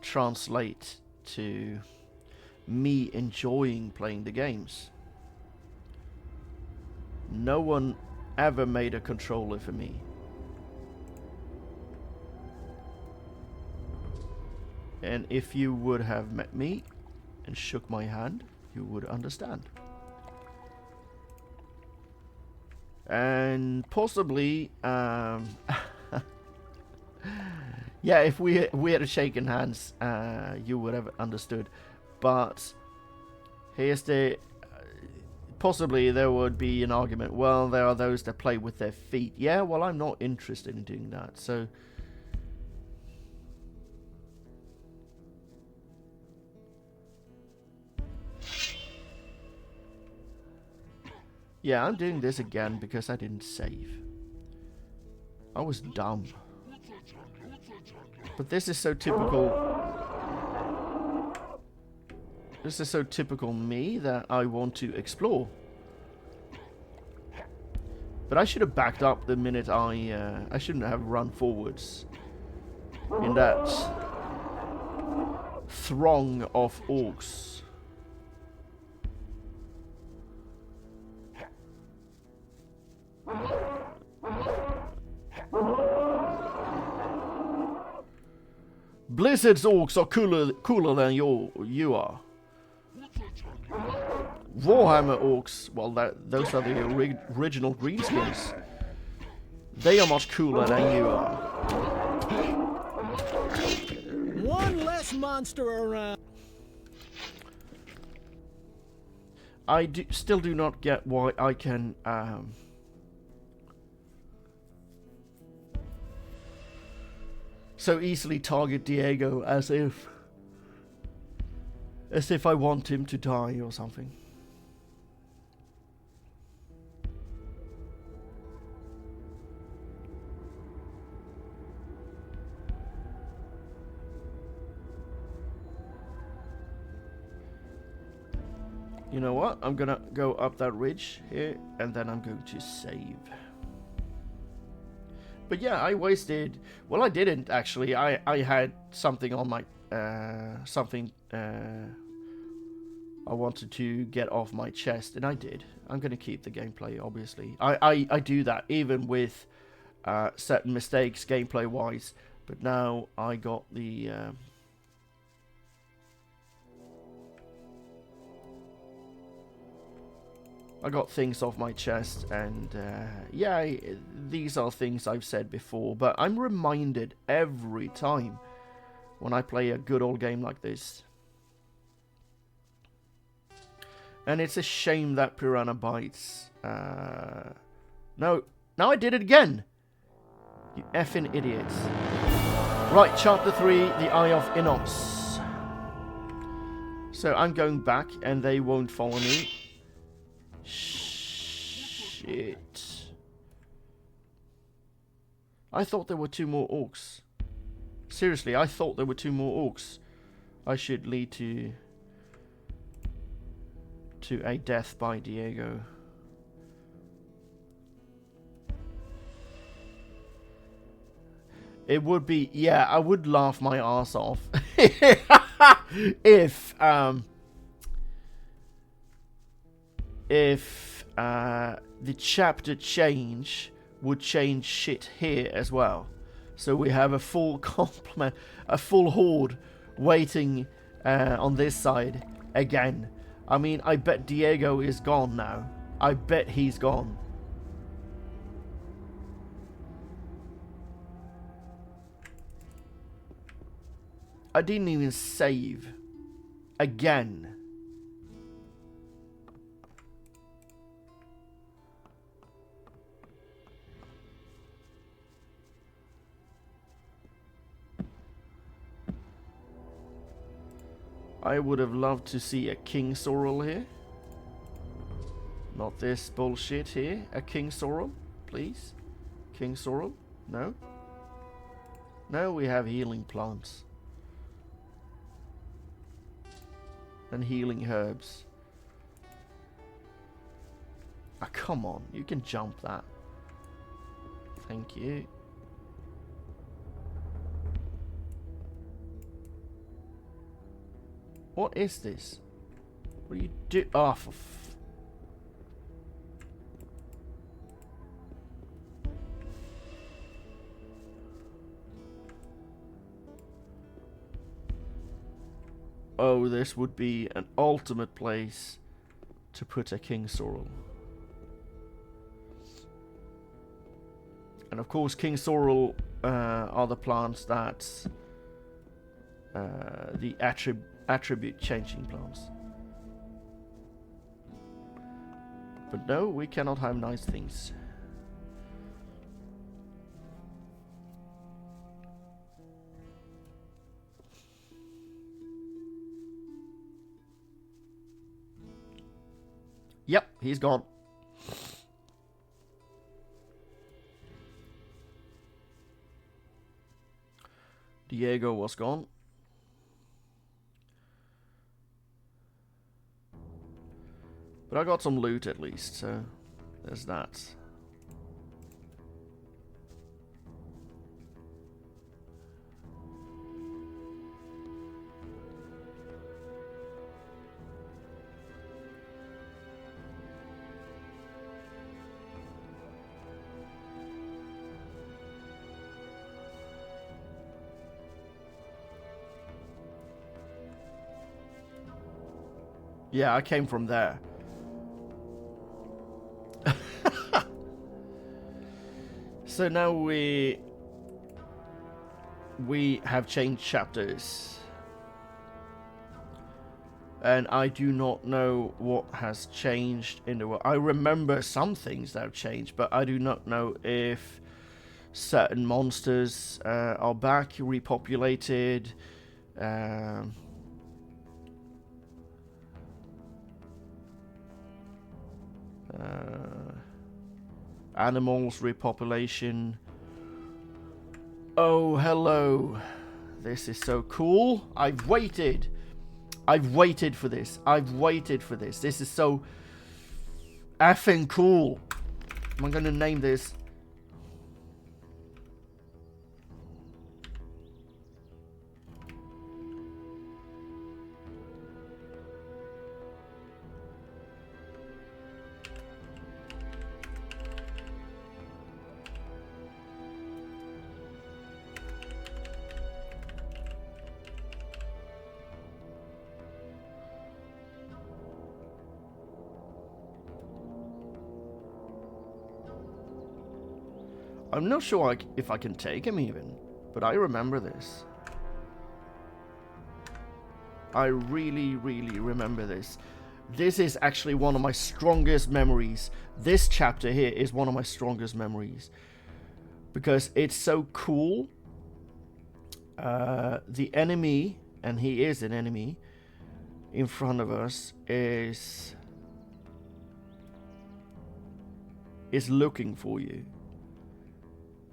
translate to me enjoying playing the games. No one ever made a controller for me. And if you would have met me and shook my hand, you would understand. And possibly, yeah, if we had shaken hands, you would have understood. But here's the... possibly there would be an argument. Well, there are those that play with their feet. Yeah, well, I'm not interested in doing that. So... yeah, I'm doing this again because I didn't save. I was dumb. But this is so typical... this is so typical me that I want to explore. But I should have backed up the minute I shouldn't have run forwards. In that throng of orcs. Blizzard's orcs are cooler than you are. Warhammer orcs, well, those are the original greenskins. They are much cooler than you are. One less monster around. I still do not get why I can so easily target Diego as if I want him to die or something. You know what? I'm gonna go up that ridge here, and then I'm going to save. But yeah, I wasted... well, I didn't actually. I had something on my... something I wanted to get off my chest, and I did. I'm gonna keep the gameplay, obviously. I do that, even with certain mistakes gameplay-wise. But now I got the... I got things off my chest, and yeah, these are things I've said before, but I'm reminded every time when I play a good old game like this. And it's a shame that Piranha Bytes... no, now I did it again! You effing idiots. Right, Chapter 3, The Eye of Inox. So I'm going back, and they won't follow me. Shit. I thought there were 2 more orcs. Seriously, I thought there were 2 more orcs. I should lead to a death by Diego. It would be... yeah, I would laugh my ass off. If the chapter change would change shit here as well. So we have a full complement, a full horde waiting on this side again. I mean, I bet Diego is gone now. I bet he's gone. I didn't even save. Again. I would have loved to see a King Sorrel here. Not this bullshit here. A King Sorrel, please. King Sorrel? No? No, we have healing plants. And healing herbs. Ah, come on. You can jump that. Thank you. What is this? What do you do? Oh, for oh, this would be an ultimate place to put a King Sorrel. And of course, King Sorrel are the plants that the attribute changing plants. But no, we cannot have nice things. Yep, he's gone. Diego was gone. But I got some loot at least, so there's that. Yeah, I came from there. So now we have changed chapters. And I do not know what has changed in the world. I remember some things that have changed, but I do not know if certain monsters are back, repopulated. Animals repopulation. Oh, hello. This is so cool. I've waited for this. This is so effing cool. I'm gonna name this. I'm not sure if I can take him even, but I remember this. I really, really remember this. This is actually one of my strongest memories. This chapter here is one of my strongest memories. Because it's so cool. The enemy, and he is an enemy, in front of us is looking for you.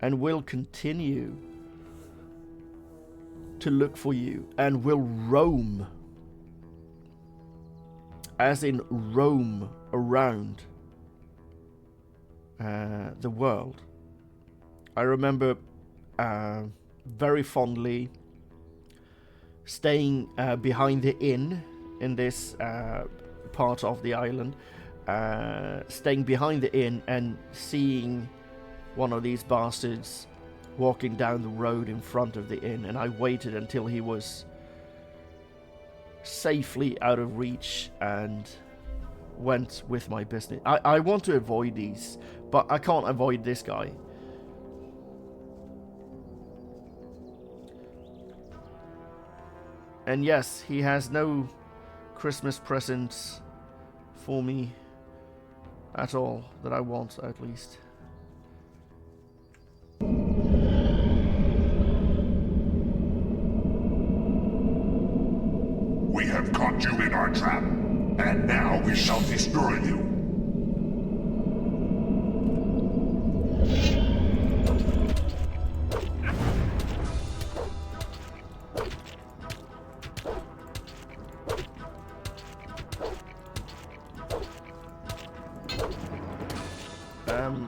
And will continue to look for you. And will roam. As in roam around the world. I remember very fondly staying behind the inn in this part of the island. Staying behind the inn and seeing one of these bastards walking down the road in front of the inn, and I waited until he was safely out of reach and went with my business. I want to avoid these, but I can't avoid this guy. And yes, he has no Christmas presents for me at all, that I want, at least. We have caught you in our trap, and now we shall destroy you.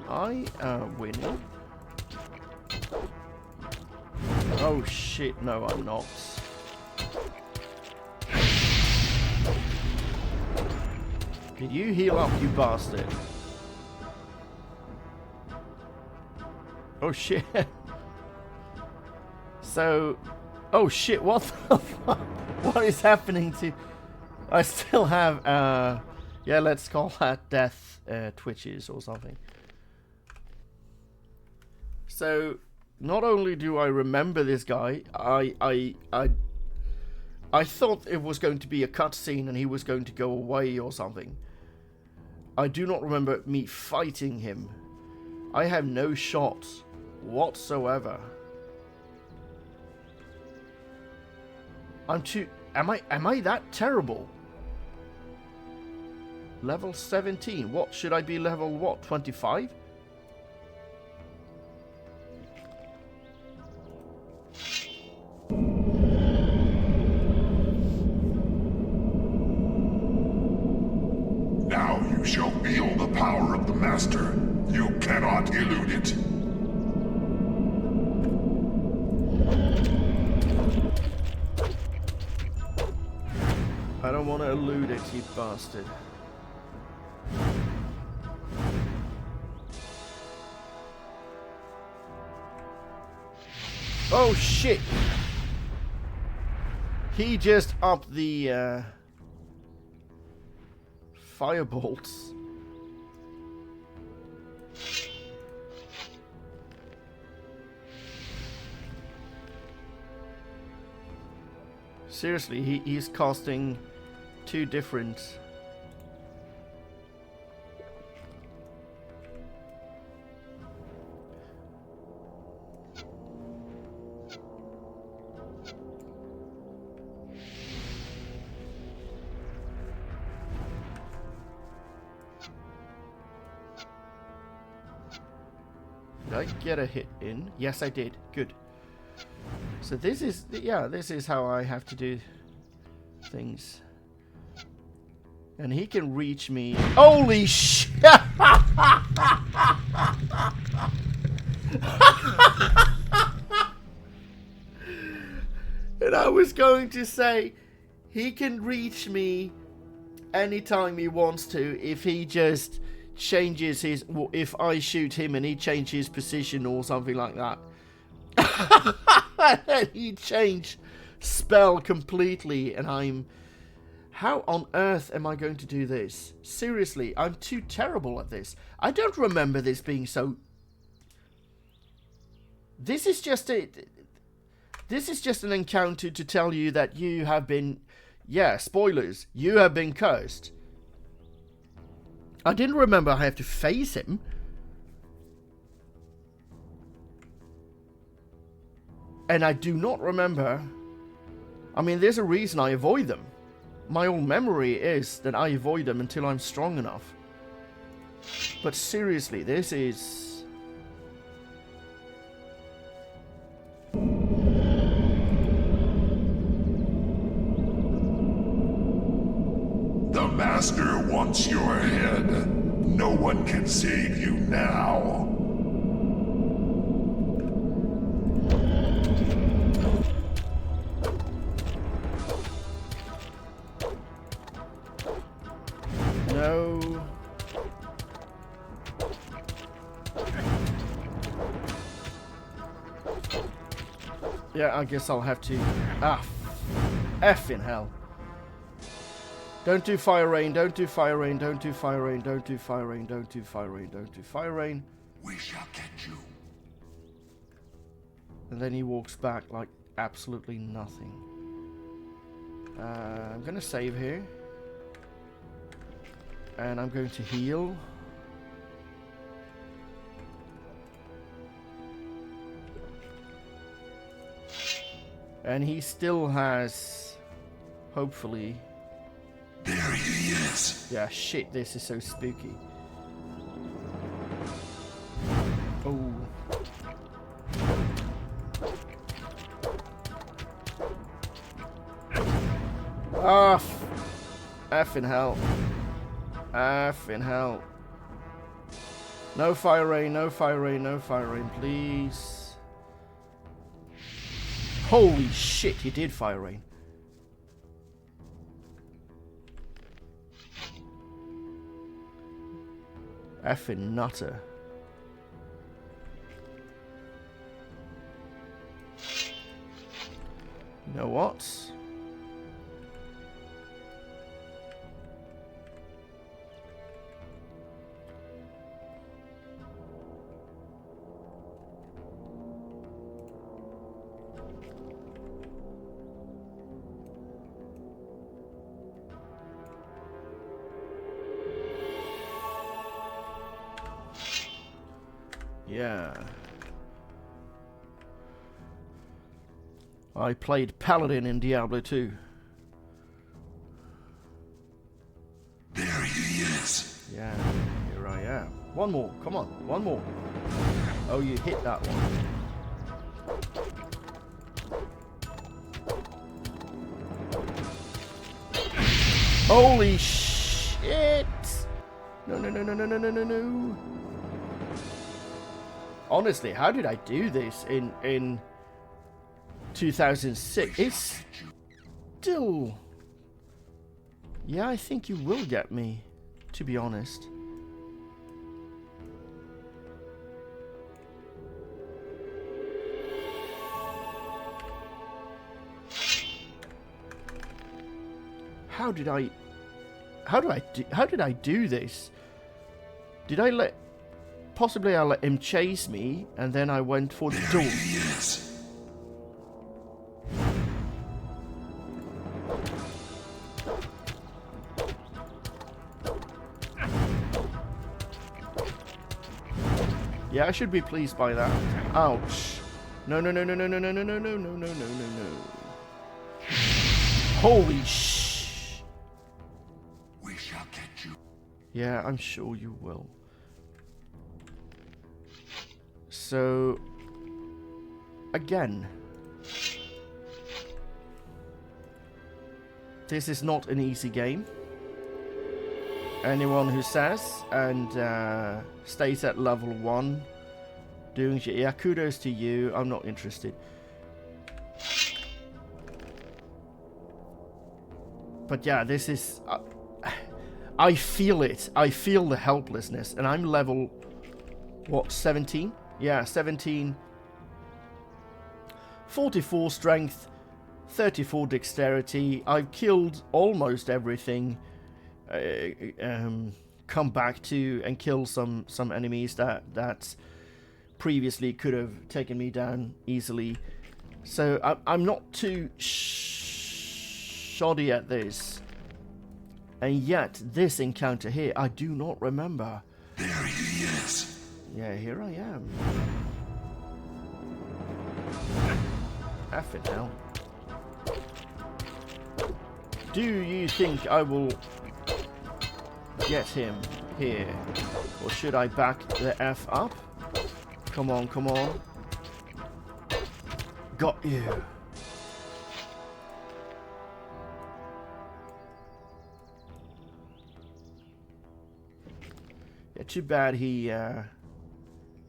I winning? Oh shit, no I'm not. Did you heal up, you bastard? Oh shit. So, oh shit, what the fuck? What is happening to... I still have, yeah, let's call that death twitches or something. So, not only do I remember this guy, I thought it was going to be a cutscene and he was going to go away or something. I do not remember me fighting him. I have no shots whatsoever. Am I that terrible? Level 17. What should I be level what? 25? Now you shall feel the power of the Master. You cannot elude it. I don't want to elude it, you bastard. Oh shit! He just upped the firebolts. Seriously, he's casting two different... Did I get a hit in? Yes, I did. Good. So this is, yeah, this is how I have to do things. And he can reach me. Holy shit! And I was going to say, he can reach me anytime he wants to if he just changes his, if I shoot him and he changes position or something like that. And he changed spell completely, and I'm... How on earth am I going to do this? Seriously, I'm too terrible at this. I don't remember this being so... This is just a... This is just an encounter to tell you that you have been... Yeah, spoilers. You have been cursed. I didn't remember I have to face him. And I do not remember... I mean, there's a reason I avoid them. My own memory is that I avoid them until I'm strong enough. But seriously, this is... The Master wants your head. No one can save you now. No. Yeah, I guess I'll have to... Ah, F in hell. Don't do fire rain, don't do fire rain, don't do fire rain, don't do fire rain, don't do fire rain, don't do fire rain. We shall get you. And then he walks back like absolutely nothing. I'm going to save here. And I'm going to heal. And he still has, hopefully... There he is. Yeah, shit, this is so spooky. Oh. Ah, effing hell. Effing hell. No fire rain, no fire rain, no fire rain, please. Holy shit, he did fire rain. Effing nutter. You know what? Yeah. I played Paladin in Diablo 2. There he is. Yeah, here I am. One more, come on, one more. Oh, you hit that one. Holy shit! No, no, no, no, no, no, no, no, no. Honestly, how did I do this in 2006? It's still... Yeah, I think you will get me, to be honest. How did I do this? Did I let... Possibly I let him chase me, and then I went for the door. He is. Yeah, I should be pleased by that. Ouch. No, no, no, no, no, no, no, no, no, no, no, no, no, no. Holy sh... We shall get you. Yeah, I'm sure you will. So... Again. This is not an easy game. Anyone who says and stays at level 1 doing shit, yeah, kudos to you. I'm not interested. But yeah, this is... I feel it. I feel the helplessness. And I'm level... What, 17? Yeah, 17. 44 strength. 34 dexterity. I've killed almost everything. Come back to and kill some enemies that previously could have taken me down easily. So I'm not too shoddy at this. And yet, this encounter here, I do not remember. There he is. Yeah, here I am. Effing hell. Do you think I will get him here? Or should I back the F up? Come on, come on. Got you. Yeah, too bad he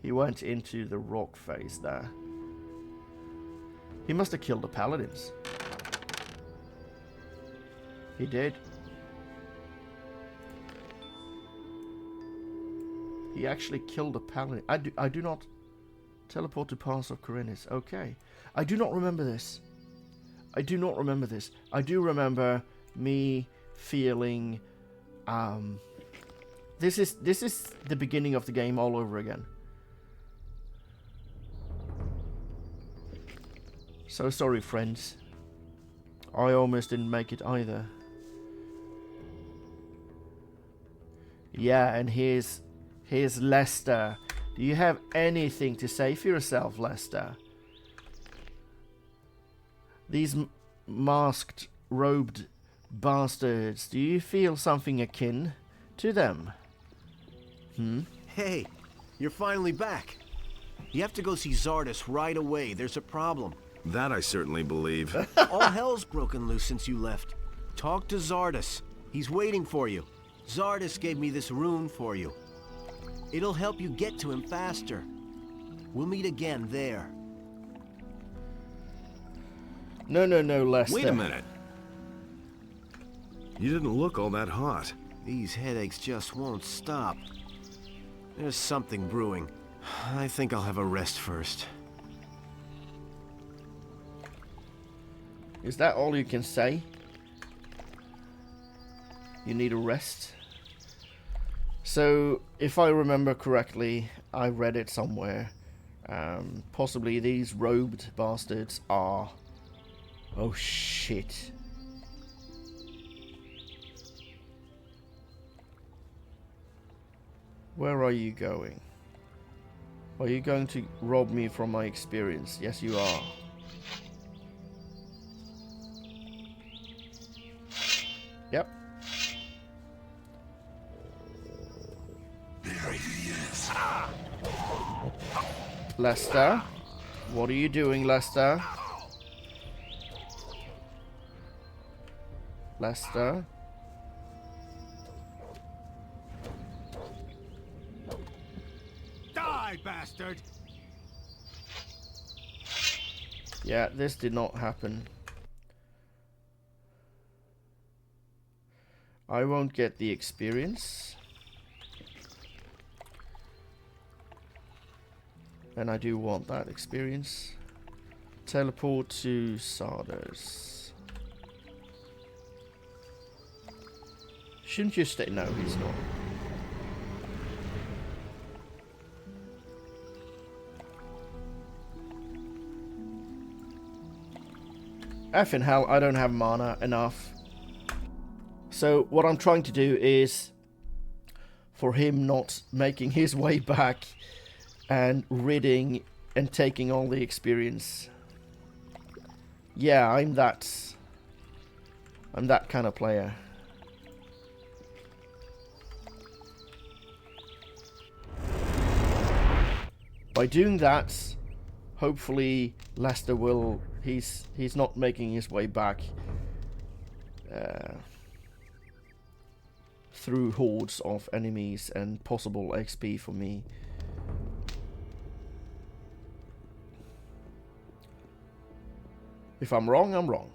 went into the rock face there. He must have killed the paladins. He did. He actually killed a paladin. I do not teleport to parts of Khorinis. Okay. I do not remember this. I do not remember this. I do remember me feeling this is the beginning of the game all over again. So sorry, friends. I almost didn't make it either. Yeah, and here's Lester. Do you have anything to say for yourself, Lester? These masked, robed bastards, do you feel something akin to them? Hey, you're finally back. You have to go see Zardus right away. There's a problem. That I certainly believe. All hell's broken loose since you left. Talk to Zardus. He's waiting for you. Zardus gave me this rune for you. It'll help you get to him faster. We'll meet again there. No, Lester. Wait a minute. You didn't look all that hot. These headaches just won't stop. There's something brewing. I think I'll have a rest first. Is that all you can say? You need a rest? So, if I remember correctly, I read it somewhere. Possibly these robed bastards are... Oh shit. Where are you going? Are you going to rob me from my experience? Yes, you are. Yep. There he is. Lester? What are you doing, Lester? Lester? Die, bastard! Yeah, this did not happen. I won't get the experience. And I do want that experience. Teleport to Sardis. Shouldn't you stay? No, he's not. Effing hell, I don't have mana enough. So what I'm trying to do is for him not making his way back and ridding and taking all the experience. Yeah, I'm that kind of player. By doing that, hopefully Lester will... He's not making his way back through hordes of enemies and possible XP for me. If I'm wrong, I'm wrong.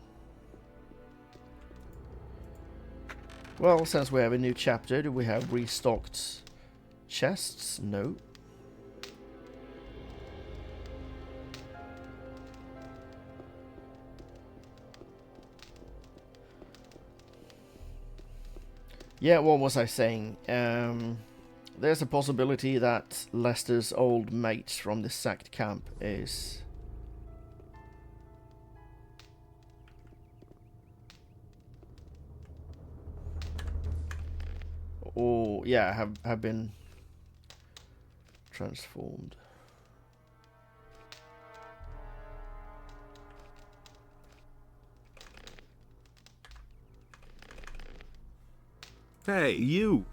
Well, since we have a new chapter, do we have restocked chests? No. Yeah, what was I saying? There's a possibility that Lester's old mate from the sacked camp is... Or, yeah, have been transformed. Hey, you!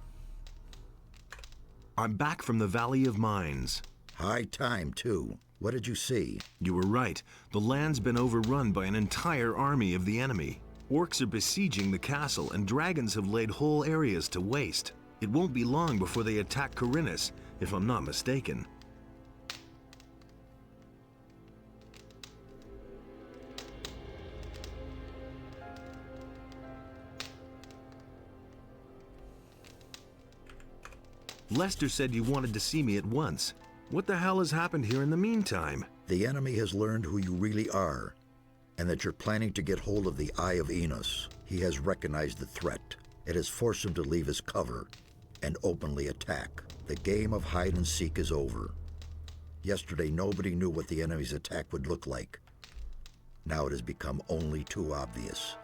I'm back from the Valley of Mines. High time, too. What did you see? You were right. The land's been overrun by an entire army of the enemy. Orcs are besieging the castle, and dragons have laid whole areas to waste. It won't be long before they attack Khorinis, if I'm not mistaken. Lester said you wanted to see me at once. What the hell has happened here in the meantime? The enemy has learned who you really are, and that you're planning to get hold of the Eye of Enos. He has recognized the threat. It has forced him to leave his cover and openly attack. The game of hide and seek is over. Yesterday, nobody knew what the enemy's attack would look like. Now it has become only too obvious.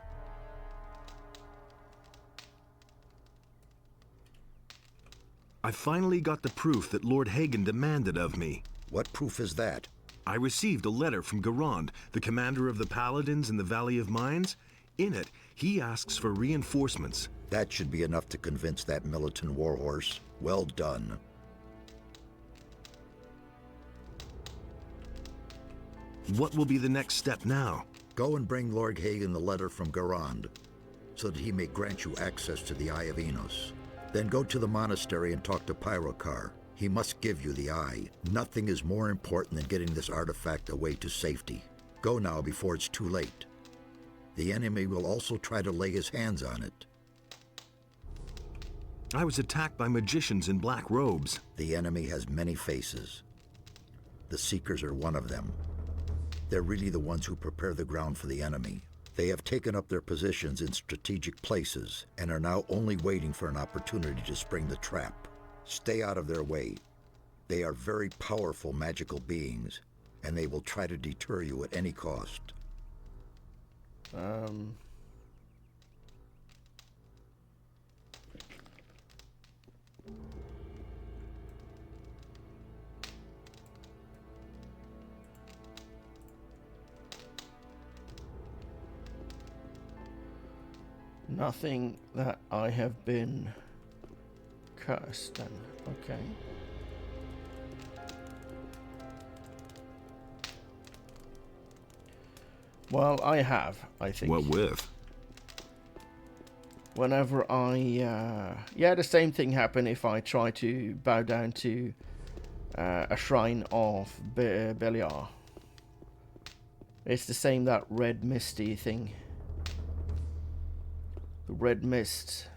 I finally got the proof that Lord Hagen demanded of me. What proof is that? I received a letter from Garand, the commander of the Paladins in the Valley of Mines. In it, he asks for reinforcements. That should be enough to convince that militant warhorse. Well done. What will be the next step now? Go and bring Lord Hagen the letter from Garand, so that he may grant you access to the Eye of Enos. Then go to the monastery and talk to Pyrokar. He must give you the eye. Nothing is more important than getting this artifact away to safety. Go now before it's too late. The enemy will also try to lay his hands on it. I was attacked by magicians in black robes. The enemy has many faces. The Seekers are one of them. They're really the ones who prepare the ground for the enemy. They have taken up their positions in strategic places and are now only waiting for an opportunity to spring the trap. Stay out of their way. They are very powerful magical beings, and they will try to deter you at any cost. Nothing that I have been cursed then. Okay. Well, I have, I think. What with? Whenever I... yeah, the same thing happened if I try to bow down to a shrine of Beliar. It's the same, that red misty thing. The red mist.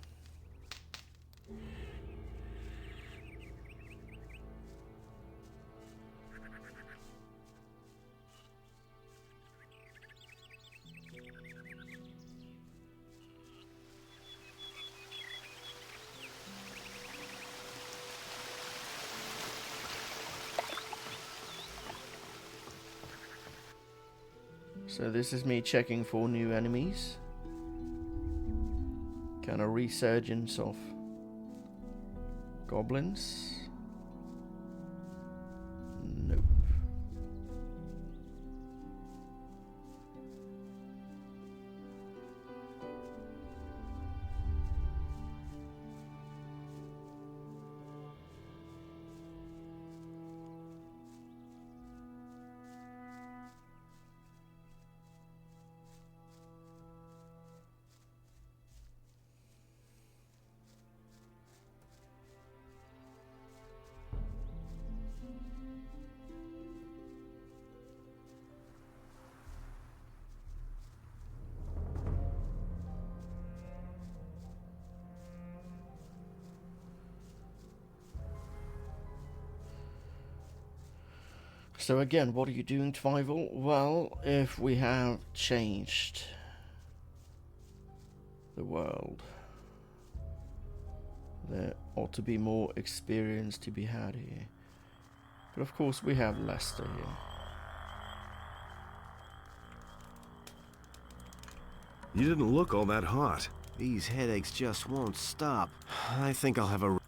So this is me checking for new enemies. Kind of resurgence of goblins. Nope. So again, what are you doing, Twyvel? Well, if we have changed the world, there ought to be more experience to be had here. But of course we have Leicester here. You didn't look all that hot. These headaches just won't stop. I think I'll have a...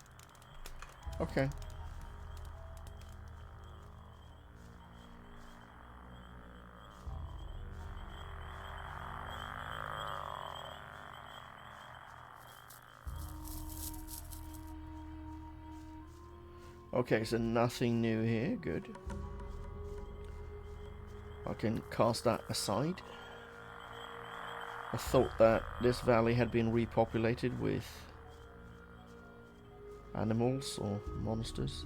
Okay. Okay, so nothing new here. Good. I can cast that aside. I thought that this valley had been repopulated with animals or monsters.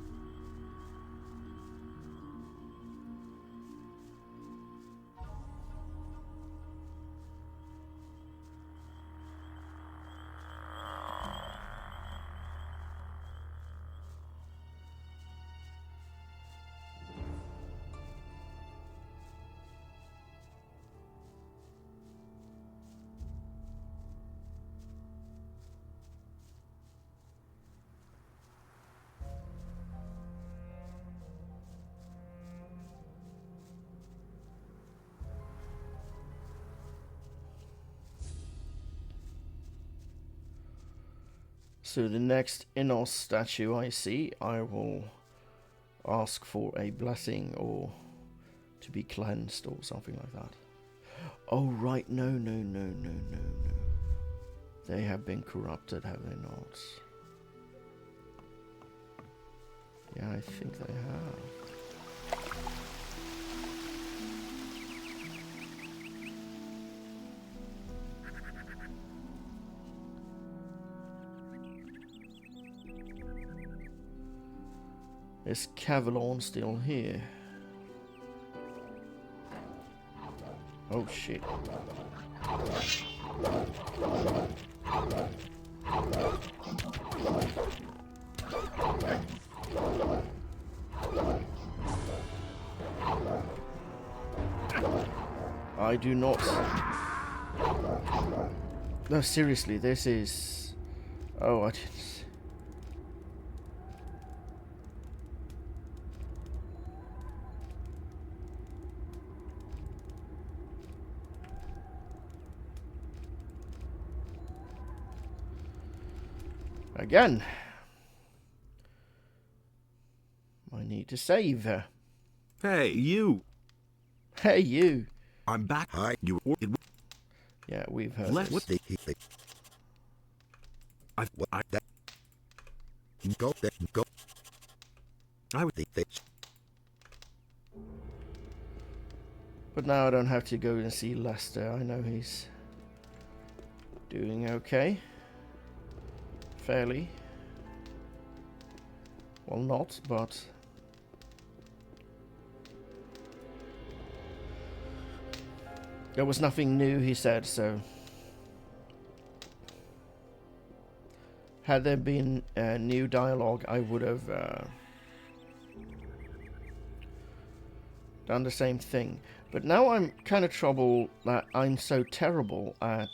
So the next Innos statue I see, I will ask for a blessing or to be cleansed or something like that. Oh right, no. They have been corrupted, have they not? Yeah, I think they have. Is Cavalon still here? Oh shit. I do not... No, seriously, this is... Oh, I didn't... Again. I need to save her. Hey, you! Hey, you! I'm back. Hi, you. Yeah, we've heard Left. this. Go. I would. But now I don't have to go and see Lester. I know he's doing okay. Fairly. Well, not, but... There was nothing new, he said, so... Had there been new dialogue, I would have done the same thing. But now I'm kind of troubled that I'm so terrible at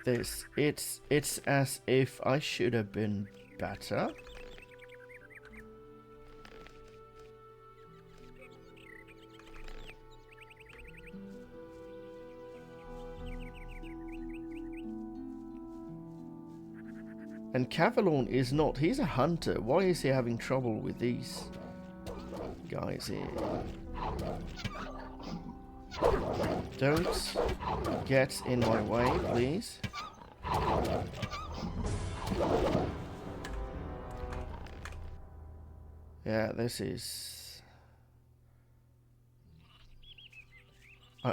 this. It's as if I should have been better. And Cavalon is not. He's a hunter. Why is he having trouble with these guys here? Don't get in my way, please. Yeah, this is...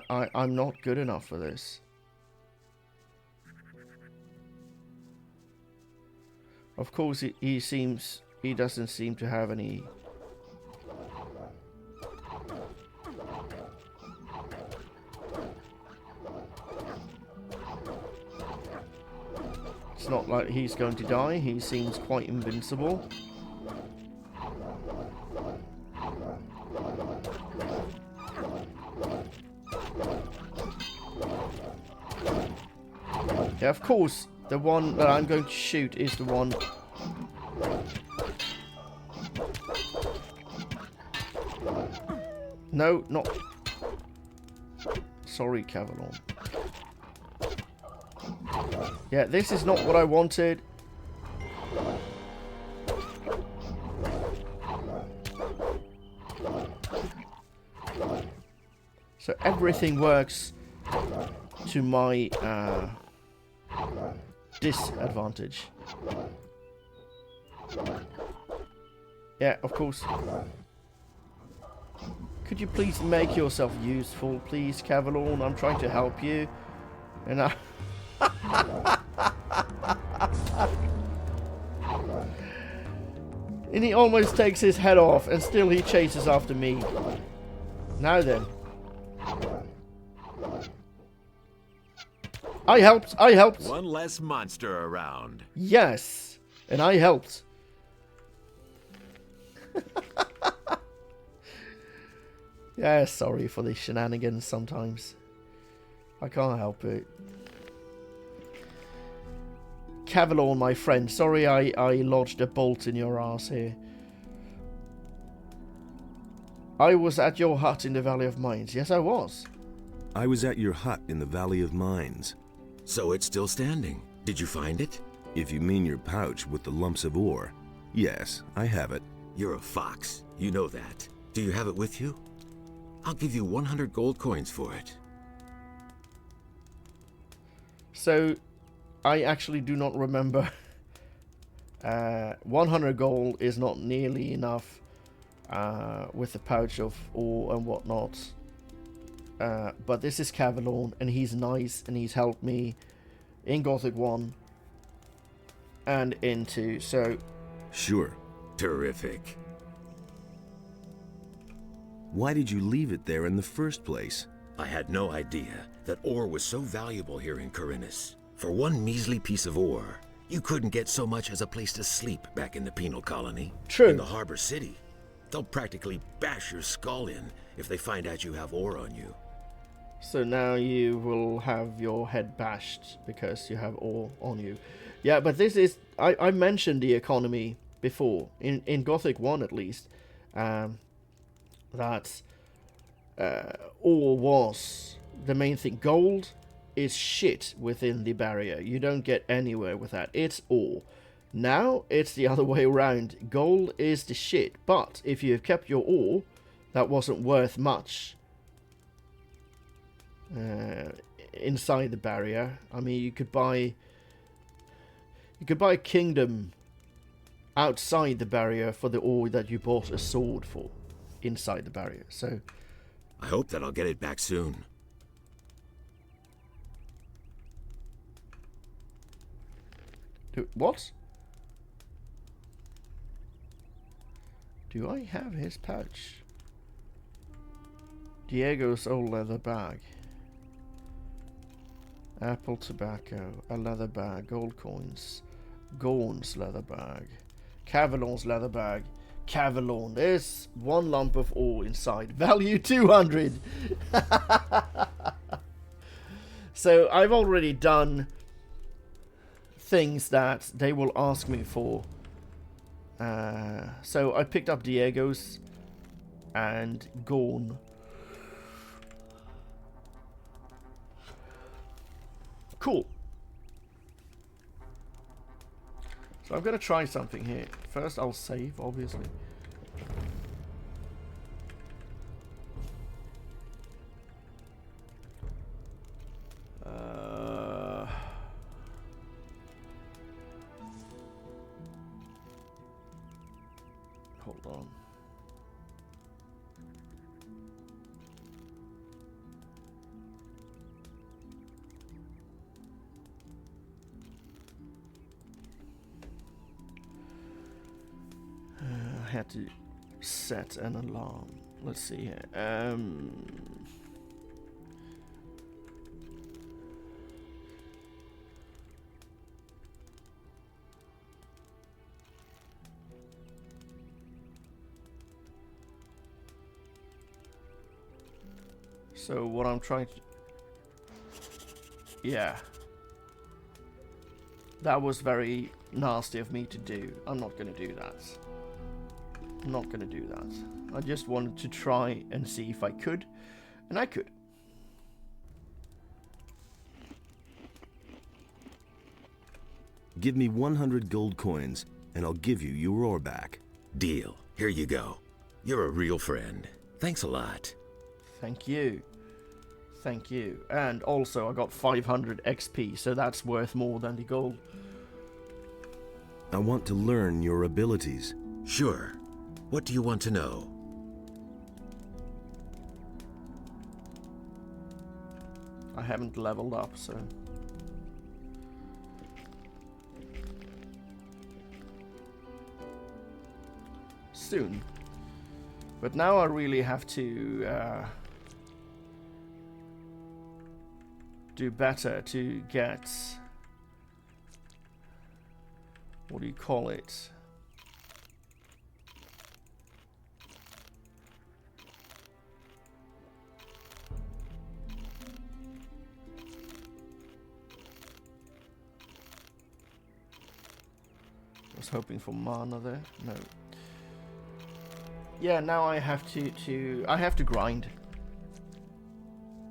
I'm not good enough for this. Of course, he doesn't seem to have any... It's not like he's going to die. He seems quite invincible. Yeah, of course. The one that I'm going to shoot is the one... No, not... Sorry, Cavalon. Yeah, this is not what I wanted. So everything works to my... disadvantage. Yeah, of course. Could you please make yourself useful, please, Cavalon? I'm trying to help you. And I... And he almost takes his head off, and still he chases after me. Now then. I helped! I helped! One less monster around. Yes! And I helped. Yeah, sorry for the shenanigans sometimes. I can't help it. Cavalon, my friend. Sorry I lodged a bolt in your ass here. I was at your hut in the Valley of Mines. Yes, I was. I was at your hut in the Valley of Mines. So it's still standing. Did you find it? If you mean your pouch with the lumps of ore, yes, I have it. You're a fox. You know that. Do you have it with you? I'll give you 100 gold coins for it. So, I actually do not remember. 100 gold is not nearly enough with the pouch of ore and whatnot. But this is Cavalon, and he's nice, and he's helped me in Gothic 1 and in 2, so... Sure. Terrific. Why did you leave it there in the first place? I had no idea that ore was so valuable here in Khorinis. For one measly piece of ore, you couldn't get so much as a place to sleep back in the penal colony. True. In the harbor city, they'll practically bash your skull in if they find out you have ore on you. So now you will have your head bashed because you have ore on you. Yeah, but this is... I mentioned the economy before, in Gothic 1 at least, that ore was the main thing. Gold is shit within the barrier. You don't get anywhere with that. It's ore. Now it's the other way around. Gold is the shit, but if you have kept your ore, that wasn't worth much inside the barrier. I mean, you could buy a kingdom outside the barrier for the ore that you bought a sword for inside the barrier. So I hope that I'll get it back soon. What? Do I have his pouch? Diego's old leather bag. Apple tobacco, a leather bag, gold coins, Gorn's leather bag, Cavalon's leather bag, Cavalon. There's one lump of ore inside. Value 200. So I've already done things that they will ask me for. So I picked up Diego's and Gorn. Cool. So I'm going to try something here. First I'll save, obviously. Hold on. I had to set an alarm. Let's see here. So what I'm trying to... Yeah. That was very nasty of me to do. I'm not going to do that. I'm not going to do that. I just wanted to try and see if I could. And I could. Give me 100 gold coins, and I'll give you your ore back. Deal. Here you go. You're a real friend. Thanks a lot. Thank you. Thank you. And also I got 500 XP, so that's worth more than the gold. I want to learn your abilities. Sure. What do you want to know? I haven't leveled up, so... soon. But now I really have to do better to get... what do you call it? I was hoping for mana there. No. Yeah, now I have to grind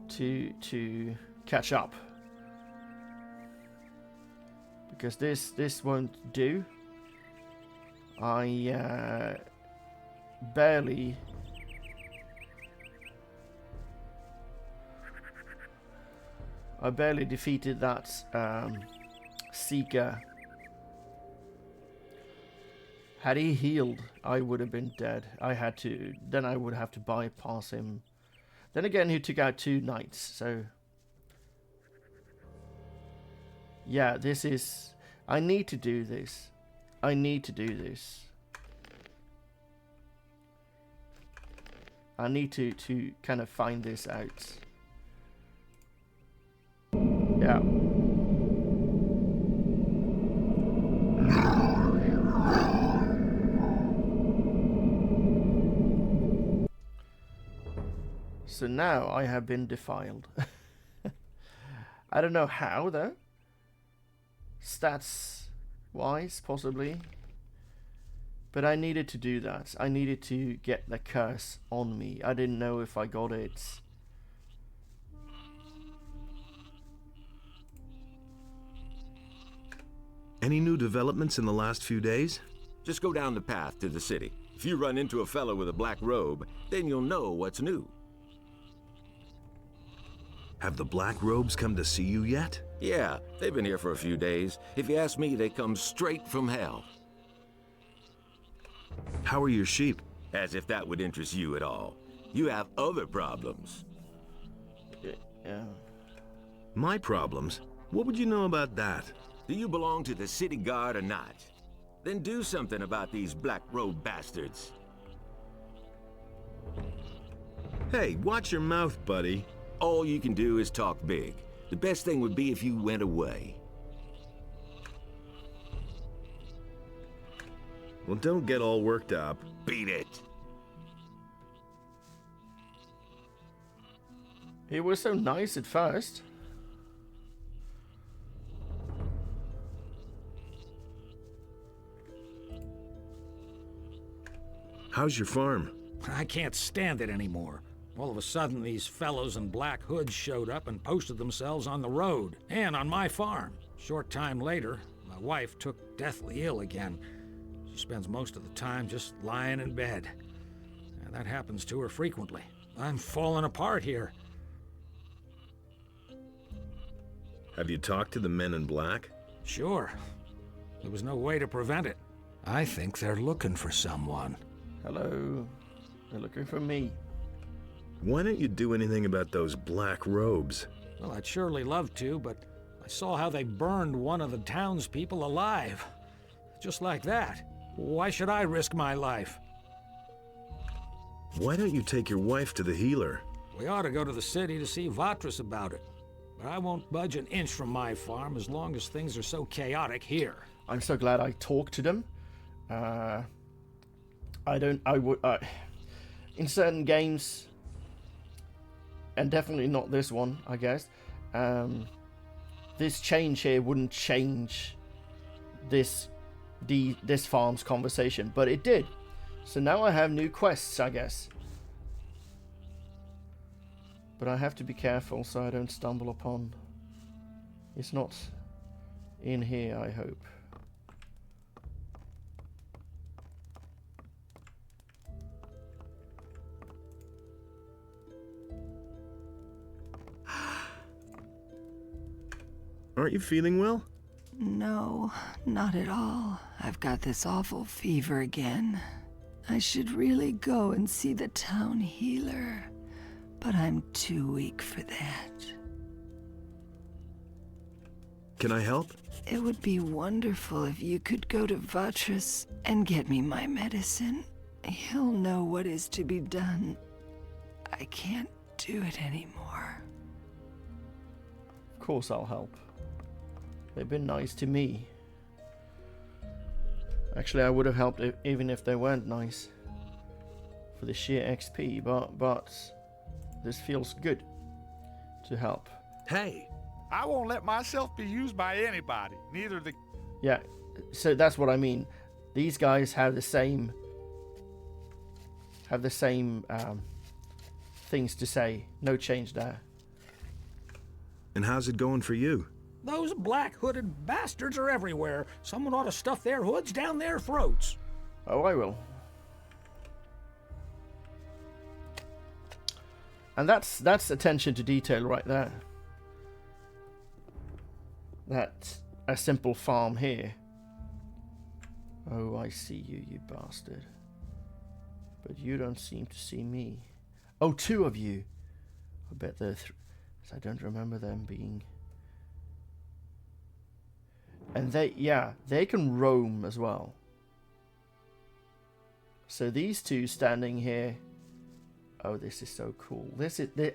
to catch up. because this won't do. I barely defeated that Seeker. Had he healed, I would have been dead. Then I would have to bypass him. Then again, he took out 2 knights, so... Yeah, this is... I need to do this. I need to do this. I need to kind of find this out. Yeah. So now I have been defiled. I don't know how though. Stats wise, possibly. But I needed to do that. I needed to get the curse on me. I didn't know if I got it. Any new developments in the last few days? Just go down the path to the city. If you run into a fellow with a black robe, then you'll know what's new. Have the Black Robes come to see you yet? Yeah, they've been here for a few days. If you ask me, they come straight from hell. How are your sheep? As if that would interest you at all. You have other problems. Yeah. My problems? What would you know about that? Do you belong to the city guard or not? Then do something about these black robe bastards. Hey, watch your mouth, buddy. All you can do is talk big. The best thing would be if you went away. Well, don't get all worked up. Beat it. He was so nice at first. How's your farm? I can't stand it anymore. All of a sudden, these fellows in black hoods showed up and posted themselves on the road and on my farm. Short time later, my wife took deathly ill again. She spends most of the time just lying in bed. And that happens to her frequently. I'm falling apart here. Have you talked to the men in black? Sure. There was no way to prevent it. I think they're looking for someone. Hello. They're looking for me. Why don't you do anything about those black robes? Well, I'd surely love to, but I saw how they burned one of the townspeople alive. Just like that. Why should I risk my life? Why don't you take your wife to the healer? We ought to go to the city to see Vatras about it. But I won't budge an inch from my farm as long as things are so chaotic here. I'm so glad I talked to them. In certain games, and definitely not this one, I guess, this change here wouldn't change this farm's conversation, but it did. So now I have new quests, I guess. But I have to be careful so I don't stumble upon... It's not in here, I hope. Aren't you feeling well? No, not at all. I've got this awful fever again. I should really go and see the town healer, but I'm too weak for that. Can I help? It would be wonderful if you could go to Vatras and get me my medicine. He'll know what is to be done. I can't do it anymore. Of course I'll help. They've been nice to me. Actually, I would have helped even if they weren't nice. For the sheer XP, but this feels good to help. Hey! I won't let myself be used by anybody, neither the... Yeah, so that's what I mean. These guys have the same things to say. No change there. And how's it going for you? Those black-hooded bastards are everywhere. Someone ought to stuff their hoods down their throats. Oh, I will. And that's attention to detail right there. That's a simple farm here. Oh, I see you, you bastard. But you don't seem to see me. Oh, two of you. I bet there are I don't remember them being... And they can roam as well. So these two standing here. Oh, this is so cool.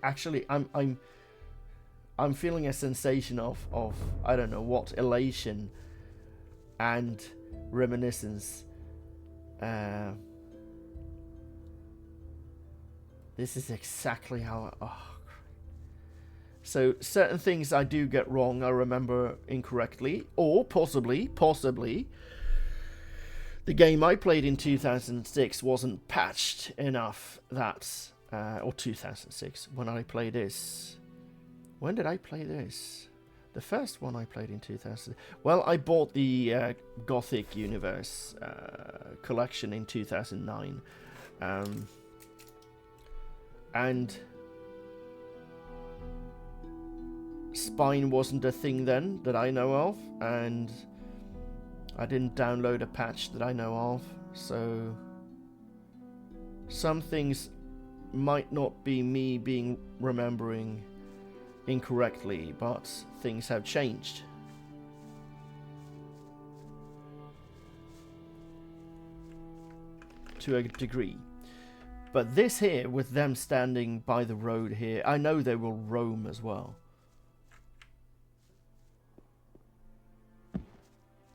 Actually, I'm feeling a sensation of I don't know what, elation and reminiscence. This is exactly how so certain things I do get wrong, I remember incorrectly, or possibly the game I played in 2006 wasn't patched enough that, or 2006, when I played this. When did I play this? The first one I played in 2000. Well, I bought the Gothic Universe collection in 2009. And Spine wasn't a thing then that I know of, and I didn't download a patch that I know of, so some things might not be me being remembering incorrectly, but things have changed. To a degree. But this here, with them standing by the road here, I know they will roam as well.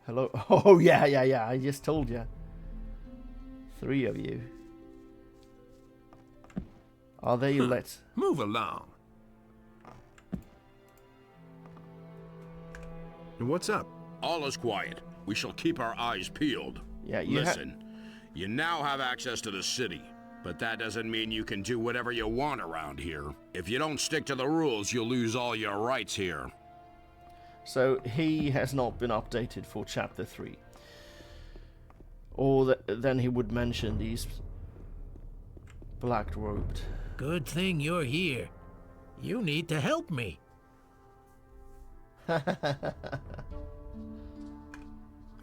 Hello? Oh, yeah, I just told you. 3 of you. Are they let? Move along. What's up? All is quiet. We shall keep our eyes peeled. Yeah, you listen. You now have access to the city, but that doesn't mean you can do whatever you want around here. If you don't stick to the rules, you'll lose all your rights here. So he has not been updated for Chapter 3. Or then he would mention these black-robed. Good thing you're here. You need to help me.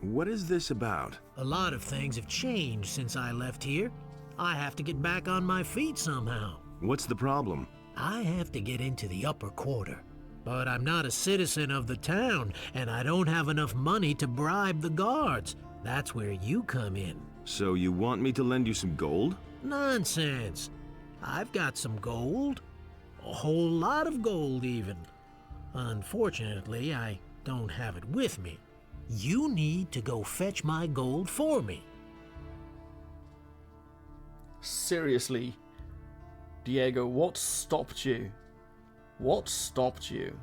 What is this about? A lot of things have changed since I left here. I have to get back on my feet somehow. What's the problem? I have to get into the upper quarter. But I'm not a citizen of the town, and I don't have enough money to bribe the guards. That's where you come in. So you want me to lend you some gold? Nonsense. I've got some gold. A whole lot of gold, even. Unfortunately, I don't have it with me. You need to go fetch my gold for me. Seriously, Diego, what stopped you? What stopped you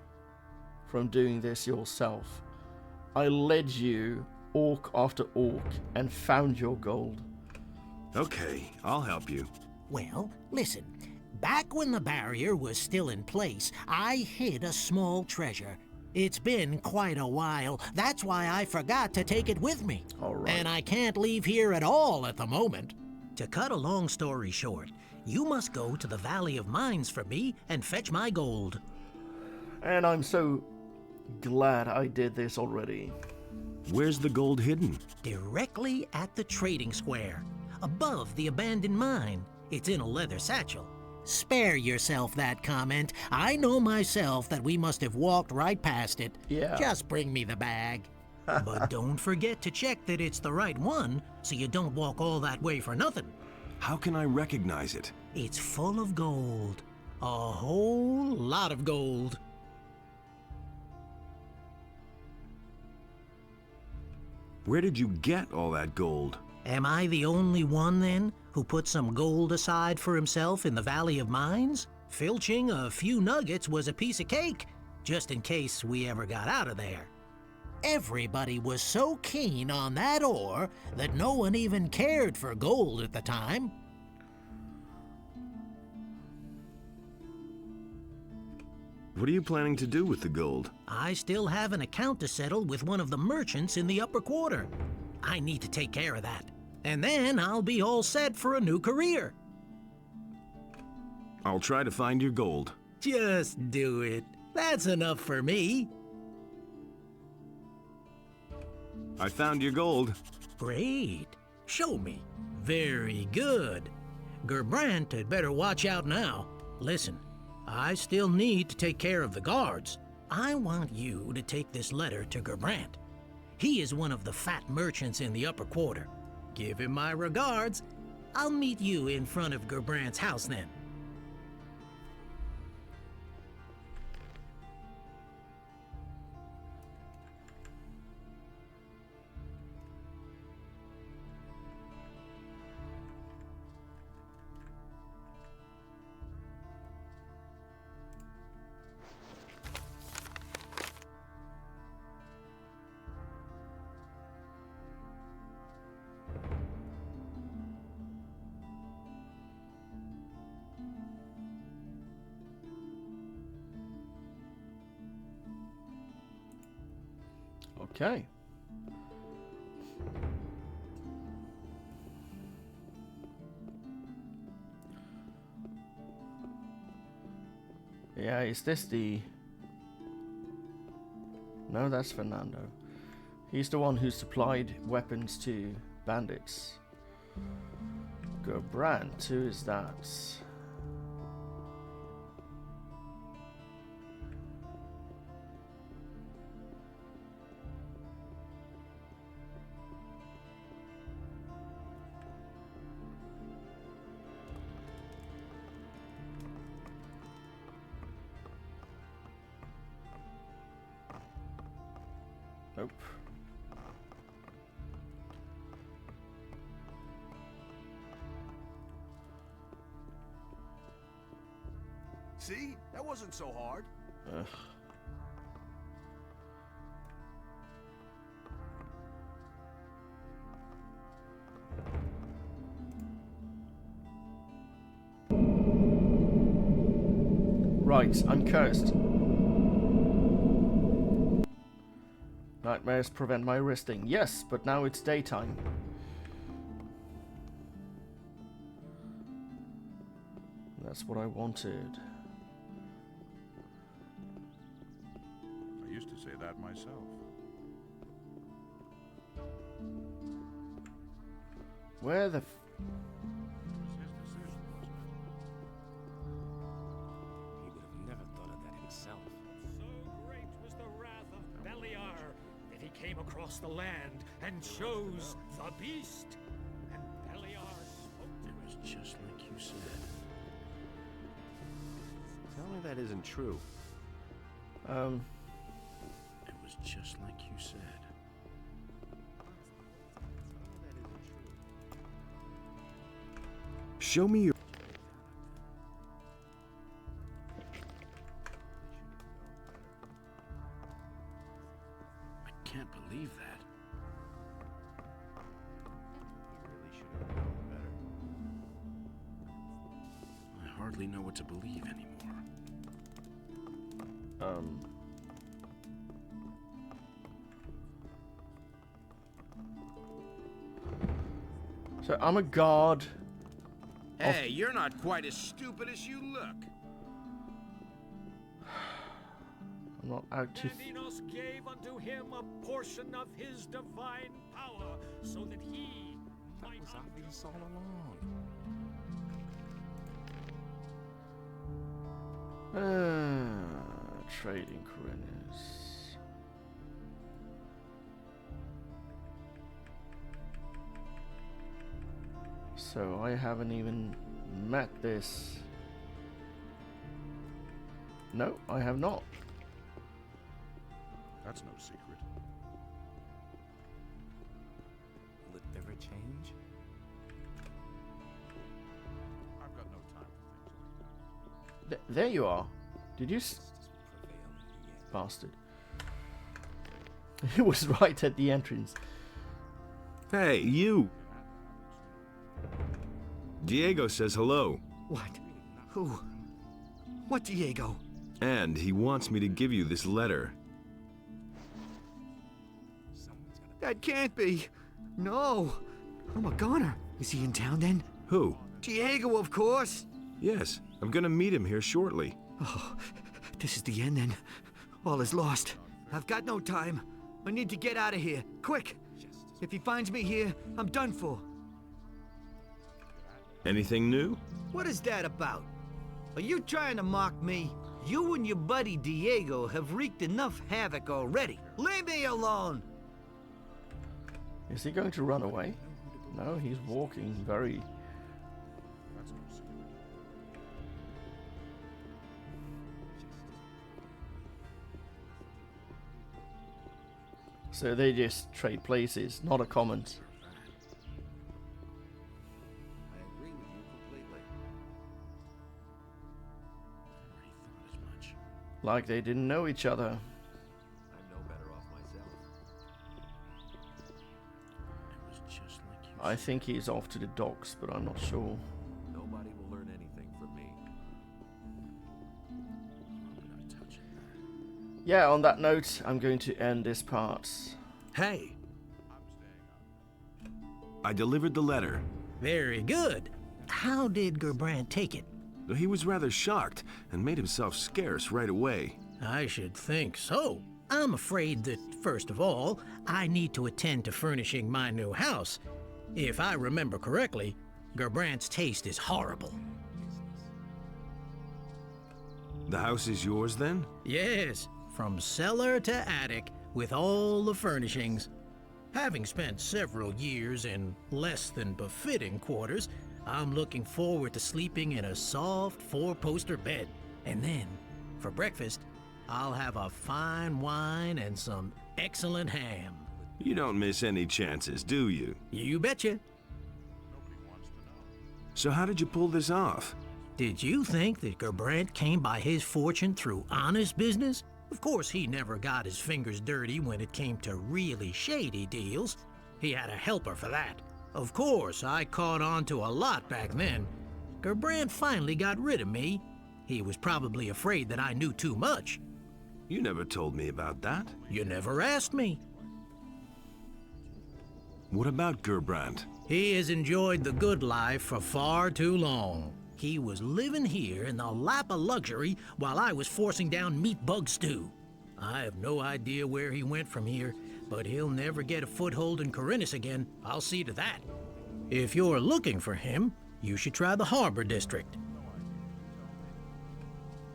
from doing this yourself? I led you orc after orc and found your gold. Okay, I'll help you. Well, listen. Back when the barrier was still in place, I hid a small treasure. It's been quite a while. That's why I forgot to take it with me. All right. And I can't leave here at all at the moment. To cut a long story short, you must go to the Valley of Mines for me and fetch my gold. And I'm so glad I did this already. Where's the gold hidden? Directly at the trading square, above the abandoned mine. It's in a leather satchel. Spare yourself that comment. I know myself that we must have walked right past it. Yeah. Just bring me the bag. But don't forget to check that it's the right one, so you don't walk all that way for nothing. How can I recognize it? It's full of gold. A whole lot of gold. Where did you get all that gold? Am I the only one, then, who put some gold aside for himself in the Valley of Mines? Filching a few nuggets was a piece of cake, just in case we ever got out of there. Everybody was so keen on that ore that no one even cared for gold at the time. What are you planning to do with the gold? I still have an account to settle with one of the merchants in the upper quarter. I need to take care of that. And then I'll be all set for a new career. I'll try to find your gold. Just do it. That's enough for me. I found your gold. Great. Show me. Very good. Gerbrant had better watch out now. Listen, I still need to take care of the guards. I want you to take this letter to Gerbrant. He is one of the fat merchants in the upper quarter. Give him my regards. I'll meet you in front of Gerbrant's house then. Okay. Yeah, is this the... No, that's Fernando. He's the one who supplied weapons to bandits. Gerbrant, who is that? Nope. See? That wasn't so hard. Ugh. Right, I'm cursed. Nightmares prevent my resting. Yes, but now it's daytime. That's what I wanted. I used to say that myself. Where the... It was his decision, wasn't it? He would have never thought of that himself. So great was the wrath of Beliar that he came across the land and chose the beast. And Beliar spoke to It was just like you said. Tell me that isn't true. It was just like you said. Show me your... I can't believe that. You really should have known better. I hardly know what to believe anymore. So I'm a guard. Hey, you're not quite as stupid as you look. I'm not out to... And Enos gave unto him a portion of his divine power, so that he might... That was obvious all along. Trading Khorinis. So I haven't even met this. No, I have not. That's no secret. Will it ever change? I've got no time for things like that. There you are. Did you bastard? He was right at the entrance. Hey, you! Diego says hello. What? Who? What Diego? And he wants me to give you this letter. That can't be. No. I'm a goner. Is he in town then? Who? Diego, of course. Yes, I'm gonna meet him here shortly. Oh, this is the end then. All is lost. I've got no time. I need to get out of here. Quick! If he finds me here, I'm done for. Anything new? What is that about? Are you trying to mock me? You and your buddy Diego have wreaked enough havoc already. Leave me alone! Is he going to run away? No, he's walking very... So they just trade places, not a comment. I agree with you completely. Like they didn't know each other. I'm no better off myself. I think he's off to the docks, but I'm not sure. Nobody will learn anything from me. Yeah, on that note, I'm going to end this part. Hey! I delivered the letter. Very good. How did Gerbrand take it? He was rather shocked and made himself scarce right away. I should think so. I'm afraid that, first of all, I need to attend to furnishing my new house. If I remember correctly, Gerbrand's taste is horrible. The house is yours then? Yes, from cellar to attic, with all the furnishings. Having spent several years in less than befitting quarters, I'm looking forward to sleeping in a soft four-poster bed. And then, for breakfast, I'll have a fine wine and some excellent ham. You don't miss any chances, do you? You betcha. So how did you pull this off? Did you think that Gerbrand came by his fortune through honest business? Of course, he never got his fingers dirty when it came to really shady deals. He had a helper for that. Of course, I caught on to a lot back then. Gerbrand finally got rid of me. He was probably afraid that I knew too much. You never told me about that. You never asked me. What about Gerbrand? He has enjoyed the good life for far too long. He was living here in the lap of luxury while I was forcing down meat bug stew. I have no idea where he went from here, but he'll never get a foothold in Khorinis again. I'll see to that. If you're looking for him, you should try the Harbor District.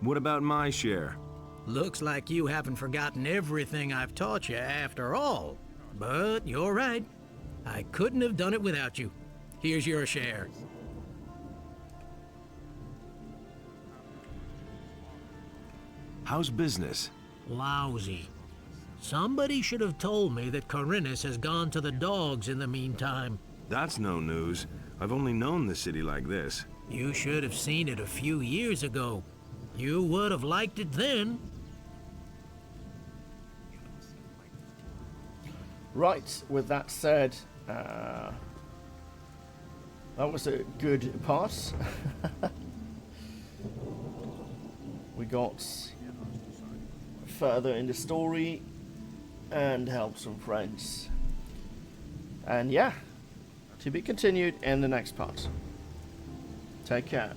What about my share? Looks like you haven't forgotten everything I've taught you after all. But you're right. I couldn't have done it without you. Here's your share. How's business? Lousy. Somebody should have told me that Khorinis has gone to the dogs in the meantime. That's no news. I've only known the city like this. You should have seen it a few years ago. You would have liked it then. Right, with that said, that was a good pass. We got further in the story and helped some friends. And yeah, to be continued in the next part. Take care.